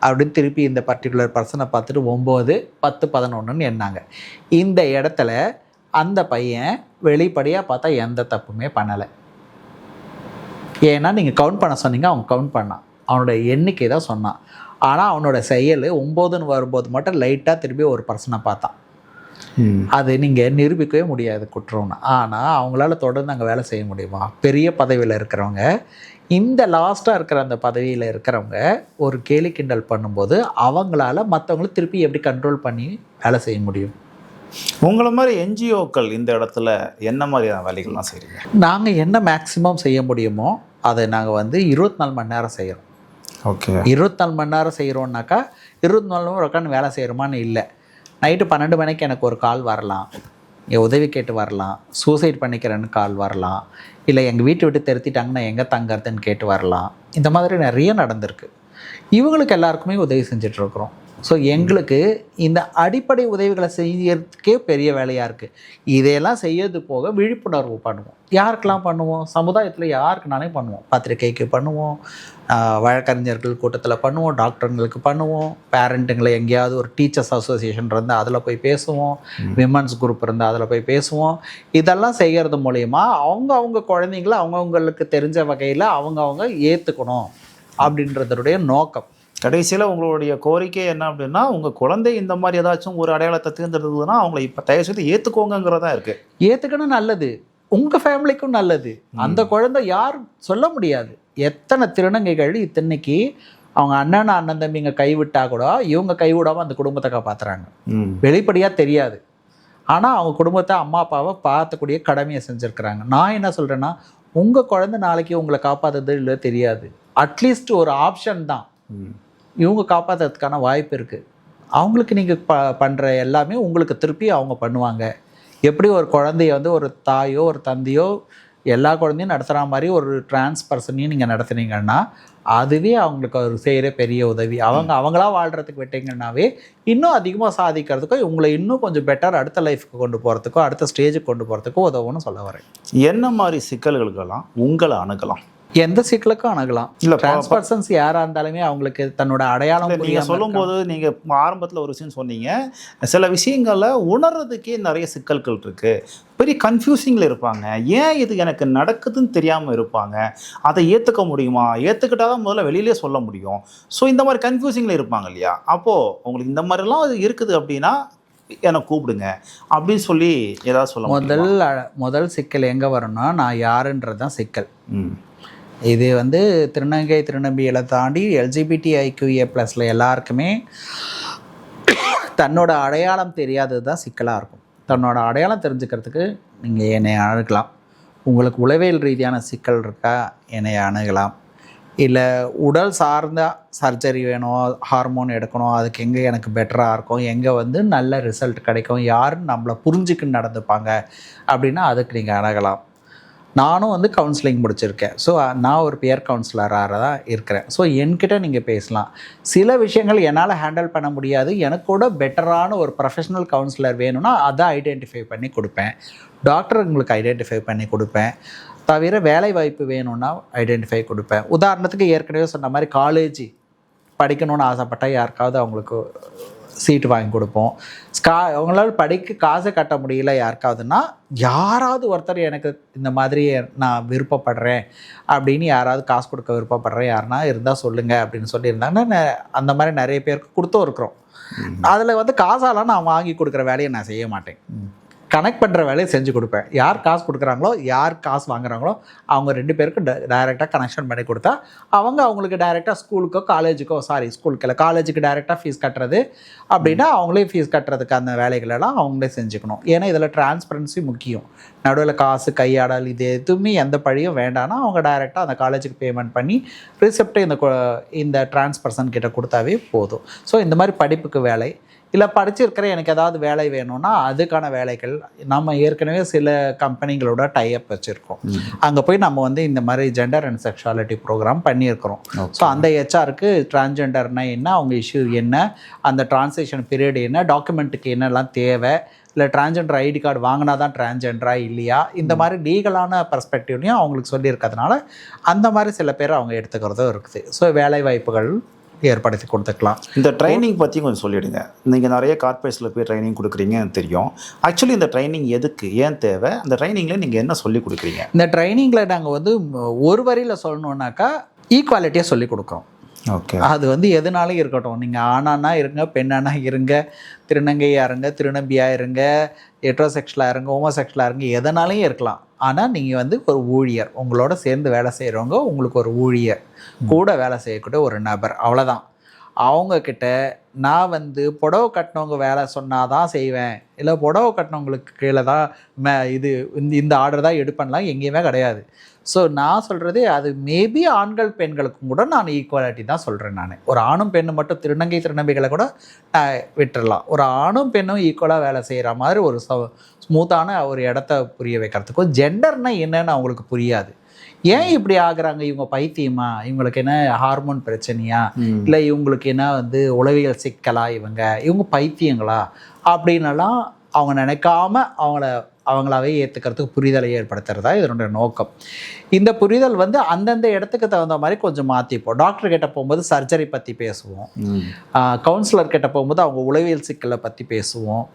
அப்படின்னு திருப்பி இந்த பர்டிகுலர் பர்சனை பார்த்துட்டு 9 10 11ன்னு எண்ணாங்க. இந்த இடத்துல அந்த பையன் வெளிப்படையாக பார்த்தா எந்த தப்புமே பண்ணலை. ஏன்னா நீங்கள் கவுண்ட் பண்ண சொன்னீங்க, அவன் கவுண்ட் பண்ணான், அவனோட எண்ணிக்கை தான் சொன்னான். ஆனால் அவனோட செயல் 9ன்னு வரும்போது மட்டும் லைட்டாக திருப்பி ஒரு பர்சனை பார்த்தான். அது நீங்கள் நிரூபிக்கவே முடியாது குற்றம்னு. ஆனால் அவங்களால தொடர்ந்து அங்கே வேலை செய்ய முடியுமா? பெரிய பதவியில் இருக்கிறவங்க, இந்த லாஸ்ட்டாக இருக்கிற அந்த பதவியில் இருக்கிறவங்க ஒரு கேலி கிண்டல் பண்ணும்போது அவங்களால மற்றவங்களும் திருப்பி எப்படி கண்ட்ரோல் பண்ணி வேலை செய்ய முடியும்? உங்களை மாதிரி என்ஜிஓக்கள் இந்த இடத்துல என்ன மாதிரியான வேலைகள்லாம் செய்கிறீங்க? நாங்கள் என்ன மேக்ஸிமம் செய்ய முடியுமோ அதை நாங்கள் வந்து 24 மணி நேரம் செய்கிறோம். ஓகே, 24 மணி நேரம் செய்கிறோன்னாக்கா 24 மணி நேரம் உட்காந்து வேலை செய்கிறோமான்னு இல்லை. நைட்டு 12 மணிக்கு எனக்கு ஒரு கால் வரலாம், என் உதவி கேட்டு வரலாம், சூசைட் பண்ணிக்கிறேன்னு கால் வரலாம், இல்லை எங்கள் வீட்டை விட்டு திருத்திட்டாங்கன்னா எங்கே தங்கறதுன்னு கேட்டு வரலாம். இந்த மாதிரி நிறைய நடந்திருக்கு. இவங்களுக்கு எல்லாருக்குமே உதவி செஞ்சிட்ருக்குறோம். ஸோ எங்களுக்கு இந்த அடிப்படை உதவிகளை செய்யறதுக்கே பெரிய வேலையாக இருக்குது. இதையெல்லாம் செய்யறது போக விழிப்புணர்வு பண்ணுவோம். யாருக்கெல்லாம் பண்ணுவோம்? சமுதாயத்தில் யாருக்குனாலே பண்ணுவோம். பத்திரிகைக்கு பண்ணுவோம், வழக்கறிஞர்கள் கூட்டத்தில் பண்ணுவோம், டாக்டருங்களுக்கு பண்ணுவோம், பேரண்ட்டுங்களை எங்கேயாவது ஒரு டீச்சர்ஸ் அசோசியேஷன் இருந்தால் அதில் போய் பேசுவோம், விமன்ஸ் குரூப் இருந்தால் அதில் போய் பேசுவோம். இதெல்லாம் செய்கிறது மூலயமா அவங்க குழந்தைங்கள அவங்கவுங்களுக்கு தெரிஞ்ச வகையில் அவங்கவுங்க ஏற்றுக்கணும் அப்படின்றதுடைய நோக்கம். கடைசியில் உங்களுடைய கோரிக்கை என்ன அப்படின்னா, உங்கள் குழந்தை இந்த மாதிரி ஏதாச்சும் ஒரு அடையாளத்தை தேர்ந்தெடுத்ததுன்னா அவங்களை இப்போ தயவு செய்து ஏற்றுக்கோங்கிறதா இருக்குது. ஏற்றுக்கணும், நல்லது, உங்கள் ஃபேமிலிக்கும் நல்லது. அந்த குழந்தை யார் சொல்ல முடியாது. எத்தனை திருநங்கைகள் இத்தனைக்கு அவங்க அண்ணன் தம்பிங்க கைவிட்டா கூட இவங்க கைவிடாமல் அந்த குடும்பத்தை காப்பாற்றுறாங்க. வெளிப்படையாக தெரியாது, ஆனால் அவங்க குடும்பத்தை அம்மா அப்பாவை பார்த்துக்கூடிய கடமையை செஞ்சுருக்கிறாங்க. நான் என்ன சொல்கிறேன்னா, உங்கள் குழந்தை நாளைக்கு உங்களை காப்பாற்றுறது இல்லை தெரியாது, அட்லீஸ்ட் ஒரு ஆப்ஷன் தான் இவங்க காப்பாற்றுறதுக்கான வாய்ப்பு இருக்குது. அவங்களுக்கு நீங்கள் பண்ணுற எல்லாமே உங்களுக்கு திருப்பி அவங்க பண்ணுவாங்க. எப்படி ஒரு குழந்தைய வந்து ஒரு தாயோ ஒரு தந்தையோ எல்லா குழந்தையும் நடத்துகிற மாதிரி ஒரு டிரான்ஸ் பர்சனையும் நீங்கள் நடத்துனீங்கன்னா அதுவே அவங்களுக்கு ஒரு செய்கிற பெரிய உதவி. அவங்களா வாழ்கிறதுக்கு விட்டீங்கன்னாவே இன்னும் அதிகமாக சாதிக்கிறதுக்கோ இவங்களை இன்னும் கொஞ்சம் பெட்டர் அடுத்த லைஃப்க்கு கொண்டு போகிறதுக்கோ அடுத்த ஸ்டேஜுக்கு கொண்டு போகிறதுக்கோ உதவுன்னு சொல்ல வரேன். என்ன மாதிரி சிக்கல்களுக்கெல்லாம் உங்களை அணுகலாம்? எந்த சிக்கலுக்கும் அணுகலாம். இல்லை, டிரான்ஸ் பர்சன்ஸ் யாராக இருந்தாலுமே அவங்களுக்கு தன்னோட அடையாளம் நீங்கள் சொல்லும்போது நீங்கள் ஆரம்பத்தில் ஒரு விஷயம் சொன்னீங்க, சில விஷயங்களை உணர்றதுக்கே நிறைய சிக்கல்கள் இருக்குது, பெரிய கன்ஃபியூசிங்கில் இருப்பாங்க, ஏன் இது எனக்கு நடக்குதுன்னு தெரியாமல் இருப்பாங்க, அதை ஏற்றுக்க முடியுமா, ஏற்றுக்கிட்டால் தான் முதல்ல வெளியிலே சொல்ல முடியும். ஸோ இந்த மாதிரி கன்ஃபியூசிங்கில் இருப்பாங்க இல்லையா? அப்போது உங்களுக்கு இந்த மாதிரிலாம் இருக்குது அப்படின்னா என்னை கூப்பிடுங்க அப்படின்னு சொல்லி ஏதாவது சொல்ல முதல் சிக்கல் எங்கே வரும்னா, நான் யாருன்றது தான் சிக்கல். இது வந்து திருநங்கை திருநம்பிகளை தாண்டி LGBTIQA+ எல்லாருக்குமே தன்னோட அடையாளம் தெரியாதது தான் சிக்கலாக இருக்கும். தன்னோட அடையாளம் தெரிஞ்சுக்கிறதுக்கு நீங்கள் என்னை அணுகலாம். உங்களுக்கு உளவியல் ரீதியான சிக்கல் இருக்கா, என்னை அணுகலாம். இல்லை உடல் சார்ந்த சர்ஜரி வேணும், ஹார்மோன் எடுக்கணும், அதுக்கு எங்கே எனக்கு பெட்டராக இருக்கும், எங்கே வந்து நல்ல ரிசல்ட் கிடைக்கும், யாருன்னு நம்மளை புரிஞ்சுக்கின்னு நடந்துப்பாங்க அப்படின்னா அதுக்கு நீங்கள் அணுகலாம். நானும் வந்து கவுன்சிலிங் முடிச்சிருக்கேன். ஸோ நான் ஒரு பியர் கவுன்சிலராக தான் இருக்கிறேன். ஸோ என்கிட்ட நீங்கள் பேசலாம். சில விஷயங்கள் என்னால் ஹேண்டில் பண்ண முடியாது, எனக்கு கூட பெட்டரான ஒரு ப்ரொஃபஷனல் கவுன்சிலர் வேணும்னா அதை ஐடென்டிஃபை பண்ணி கொடுப்பேன். டாக்டர் உங்களுக்கு ஐடென்டிஃபை பண்ணி கொடுப்பேன். தவிர வேலை வாய்ப்பு வேணும்னா ஐடென்டிஃபை கொடுப்பேன். உதாரணத்துக்கு ஏற்கனவே சொன்ன மாதிரி காலேஜ் படிக்கணும்னு ஆசைப்பட்டால் யாருக்காவது அவங்களுக்கு சீட்டு வாங்கி கொடுப்போம். அவங்களால படிக்க காசை கட்ட முடியல யாருக்காவதுன்னா, யாராவது ஒருத்தர் எனக்கு இந்த மாதிரி நான் விருப்பப்படுறேன் அப்படின்னு யாராவது காசு கொடுக்க விருப்பப்படுறேன் யாருன்னா இருந்தால் சொல்லுங்கள் அப்படின்னு சொல்லியிருந்தாங்கன்னா அந்த மாதிரி நிறைய பேருக்கு கொடுத்தும் இருக்கிறோம். அதில் வந்து காசாலாம் நான் வாங்கி கொடுக்குற வேலையை நான் செய்ய மாட்டேன். கனெக்ட் பண்ணுற வேலையை செஞ்சு கொடுப்பேன். யார் காசு கொடுக்குறாங்களோ, யார் காசு வாங்குறாங்களோ அவங்க 2 பேருக்கு டைரெக்டாக கனெக்ஷன் பண்ணி கொடுத்தா அவங்களுக்கு டைரெக்டாக ஸ்கூலுக்கோ ஸ்கூலுக்கு இல்லை காலேஜுக்கு டைரெக்டாக ஃபீஸ் கட்டுறது அப்படின்னா அவங்களே ஃபீஸ் கட்டுறதுக்கு அந்த வேலைகளெல்லாம் அவங்களே செஞ்சுக்கணும். ஏன்னா இதில் டிரான்ஸ்பரன்சி முக்கியம். நடுவில் காசு கையாடல் இது எதுவுமே எந்த பழியும் வேண்டாம்னா அவங்க டைரெக்டாக அந்த காலேஜுக்கு பேமெண்ட் பண்ணி ரிசிப்டை இந்த டிரான்ஸ்பர்சன் கிட்ட கொடுத்தாவே போதும். ஸோ இந்த மாதிரி படிப்புக்கு வேலை இல்லை படிச்சிருக்கிற எனக்கு ஏதாவது வேலை வேணும்னா அதுக்கான வேலைகள் நம்ம ஏற்கனவே சில கம்பெனிகளோட டைஅப் வச்சுருக்கோம். அங்கே போய் நம்ம வந்து இந்த மாதிரி ஜெண்டர் அண்ட் செக்ஷுவாலிட்டி ப்ரோக்ராம் பண்ணியிருக்கிறோம். ஸோ அந்த ஹெச்ஆருக்கு டிரான்ஸ்ஜெண்டர்னா என்ன, அவங்க இஷ்யூ என்ன, அந்த டிரான்சாக்ஷன் பீரியட் என்ன, டாக்குமெண்ட்டுக்கு என்னெல்லாம் தேவை, இல்லை டிரான்ஸ்ஜெண்டர் ஐடி கார்டு வாங்கினா தான் டிரான்ஸ்ஜெண்டரா இல்லையா, இந்த மாதிரி லீகலான பர்ஸ்பெக்டிவ்லையும் அவங்களுக்கு சொல்லியிருக்கிறதுனால அந்த மாதிரி சில பேர் அவங்க எடுத்துக்கிறதும் இருக்குது. ஸோ வேலை வாய்ப்புகள் ஏற்படுத்தி கொடுத்துக்கலாம். இந்த ட்ரைனிங் பற்றி கொஞ்சம் சொல்லிவிடுங்க. நீங்கள் நிறைய கார்பரேட்ஸில் போய் ட்ரைனிங் கொடுக்குறீங்கன்னு தெரியும். ஆக்சுவலி இந்த ட்ரைனிங் எதுக்கு, ஏன் தேவை, அந்த ட்ரைனிங்கில் நீங்கள் என்ன சொல்லி கொடுக்குறீங்க? இந்த ட்ரைனிங்கில் நாங்கள் வந்து ஒரு வரியில் சொல்லணுன்னாக்கா ஈக்குவாலிட்டியாக சொல்லி கொடுக்குறோம். ஓகே, அது வந்து எதுனாலும் இருக்கட்டும். நீங்கள் ஆணானா இருங்க, பெண்ணானா இருங்க, திருநங்கையாக இருங்க, திருநம்பியாக இருங்க, ஹெட்ரோசெக்ஷுவலாக இருங்க, ஹோமோசெக்ஷுவலாக இருங்க, எதனாலையும் இருக்கலாம். ஆனால் நீங்கள் வந்து ஒரு ஊழியர், உங்களோட சேர்ந்து வேலை செய்கிறவங்க, உங்களுக்கு ஒரு ஊழியர் கூட வேலை செய்யக்கூடிய ஒரு நபர், அவ்வளோதான். அவங்கக்கிட்ட நான் வந்து புடவை கட்டினவங்க வேலை சொன்னால் தான் செய்வேன், இல்லை புடவை கட்டினவங்களுக்கு கீழே தான் இந்த ஆர்டர் தான் எடுப்பேன்லாம் எங்கேயுமே கிடையாது. ஸோ நான் சொல்கிறது அது மேபி ஆண்கள் பெண்களுக்கும் கூட நான் ஈக்குவாலிட்டி தான் சொல்கிறேன். நான் ஒரு ஆணும் பெண்ணும் மட்டும் திருநம்பிகளை கூட விட்டுடலாம். ஒரு ஆணும் பெண்ணும் ஈக்குவலாக வேலை செய்கிற மாதிரி ஒரு ஸ்மூத்தான ஒரு இடத்த புரிய வைக்கிறதுக்கும் ஜெண்டர்னா என்னன்னு அவங்களுக்கு புரியாது. ஏன் இப்படி ஆகுறாங்க, இவங்க பைத்தியமா, இவங்களுக்கு என்ன ஹார்மோன் பிரச்சனையா, இல்லை இவங்களுக்கு என்ன வந்து உளவியல் சிக்கலா, இவங்க பைத்தியங்களா அப்படின்னலாம் அவங்க நினைக்காம அவங்களாவே ஏற்றுக்கிறதுக்கு புரிதலை ஏற்படுத்துறதா இதனுடைய நோக்கம். இந்த புரிதல் வந்து அந்தந்த இடத்துக்கு தகுந்த மாதிரி கொஞ்சம் மாற்றிப்போம். டாக்டர் கிட்ட போகும்போது சர்ஜரி பற்றி பேசுவோம், கவுன்சிலர் கிட்ட போகும்போது அவங்க உளவியல் சிக்கலை பற்றி பேசுவோம்,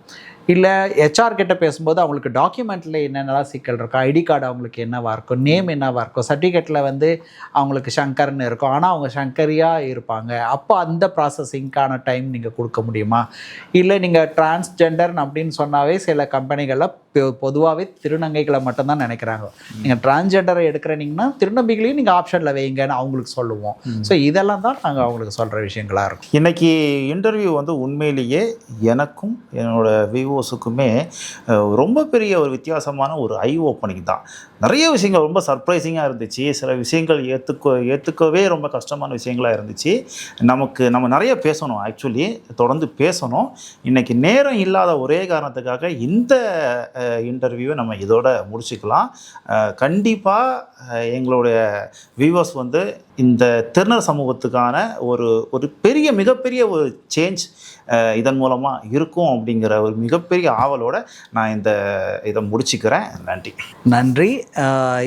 இல்லை ஹெச்ஆர் கிட்ட பேசும்போது அவங்களுக்கு டாக்குமெண்ட்டில் என்னென்னலாம் சிக்கல் இருக்கும், ஐடி கார்டு அவங்களுக்கு என்னவாக இருக்கும், நேம் என்னவாக இருக்கும், சர்டிஃபிகேட்டில் வந்து அவங்களுக்கு சங்கர்னு இருக்கும் ஆனால் அவங்க சங்கரியாக இருப்பாங்க. அப்போ அந்த ப்ராசஸிங்க்கான டைம் நீங்கள் கொடுக்க முடியுமா? இல்லை நீங்கள் டிரான்ஸ்ஜெண்டர் அப்படின்னு சொன்னாவே சில கம்பெனிகளில் பொதுவாகவே திருநங்கைகளை மட்டும்தான் நினைக்கிறாங்க. நீங்கள் டிரான்ஸ்ஜெண்டரை எடுக்கிறீங்கன்னா திருநங்கைகளையும் நீங்கள் ஆப்ஷனில் வைங்கன்னு அவங்களுக்கு சொல்லுவோம். ஸோ இதெல்லாம் தான் நாங்கள் அவங்களுக்கு சொல்கிற விஷயங்களாக இருக்கும். இன்றைக்கி இன்டர்வியூ வந்து உண்மையிலேயே எனக்கும் என்னோட வியூவர்ஸுக்குமே ரொம்ப பெரிய ஒரு வித்தியாசமான ஒரு ஐ ஓப்பனிங் தான். நிறைய விஷயங்கள் ரொம்ப சர்ப்ரைசிங்காக இருந்துச்சு. சில விஷயங்கள் ஏற்றுக்கவே ரொம்ப கஷ்டமான விஷயங்களாக இருந்துச்சு. நம்ம நிறைய பேசணும், ஆக்சுவலி தொடர்ந்து பேசணும். இன்றைக்கி நேரம் இல்லாத ஒரே காரணத்துக்காக இந்த இன்டர்வியூவை நம்ம இதோட முடிச்சுக்கலாம். கண்டிப்பாக எங்களுடைய வியூவர்ஸ் வந்து இந்த திருநர் சமூகத்துக்கான ஒரு மிகப்பெரிய ஒரு சேஞ்ச் இதன் மூலமாக இருக்கும் அப்படிங்கிற ஒரு மிகப்பெரிய ஆவலோடு நான் இதை முடிச்சுக்கிறேன். நன்றி.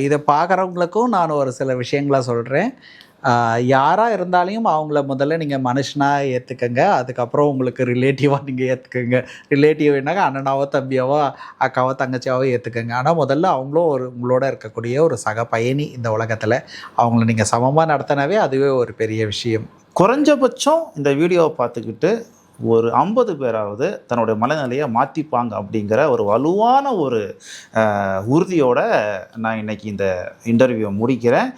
இதை பார்க்குறவங்களுக்கும் நான் ஒரு சில விஷயங்களை சொல்கிறேன். யாராக இருந்தாலையும் அவங்கள முதல்ல நீங்கள் மனுஷனாக ஏற்றுக்கங்க, அதுக்கப்புறம் உங்களுக்கு ரிலேட்டிவாக நீங்கள் ஏற்றுக்கங்க. ரிலேட்டிவ்னாக்க அண்ணனாவோ தம்பியாவோ அக்காவோ தங்கச்சியாவோ ஏற்றுக்கங்க. ஆனால் முதல்ல அவங்களும் உங்களோட இருக்கக்கூடிய ஒரு சக பயணி இந்த உலகத்தில். அவங்கள நீங்கள் சமமாக நடத்தினாவே அதுவே ஒரு பெரிய விஷயம். குறைஞ்சபட்சம் இந்த வீடியோவை பார்த்துக்கிட்டு ஒரு 50 பேராவது தன்னுடைய மனநிலையை மாற்றிப்பாங்க அப்படிங்கிற ஒரு வலுவான ஒரு உறுதியோடு நான் இன்றைக்கி இந்த இன்டர்வியூவை முடிக்கிறேன்.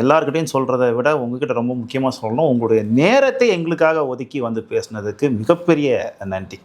எல்லாருக்கிட்டையும் சொல்கிறத விட உங்ககிட்ட ரொம்ப முக்கியமாக சொல்லணும், உங்களுடைய நேரத்தை எங்களுக்காக ஒதுக்கி வந்து பேசுனதுக்கு மிகப்பெரிய நன்றி.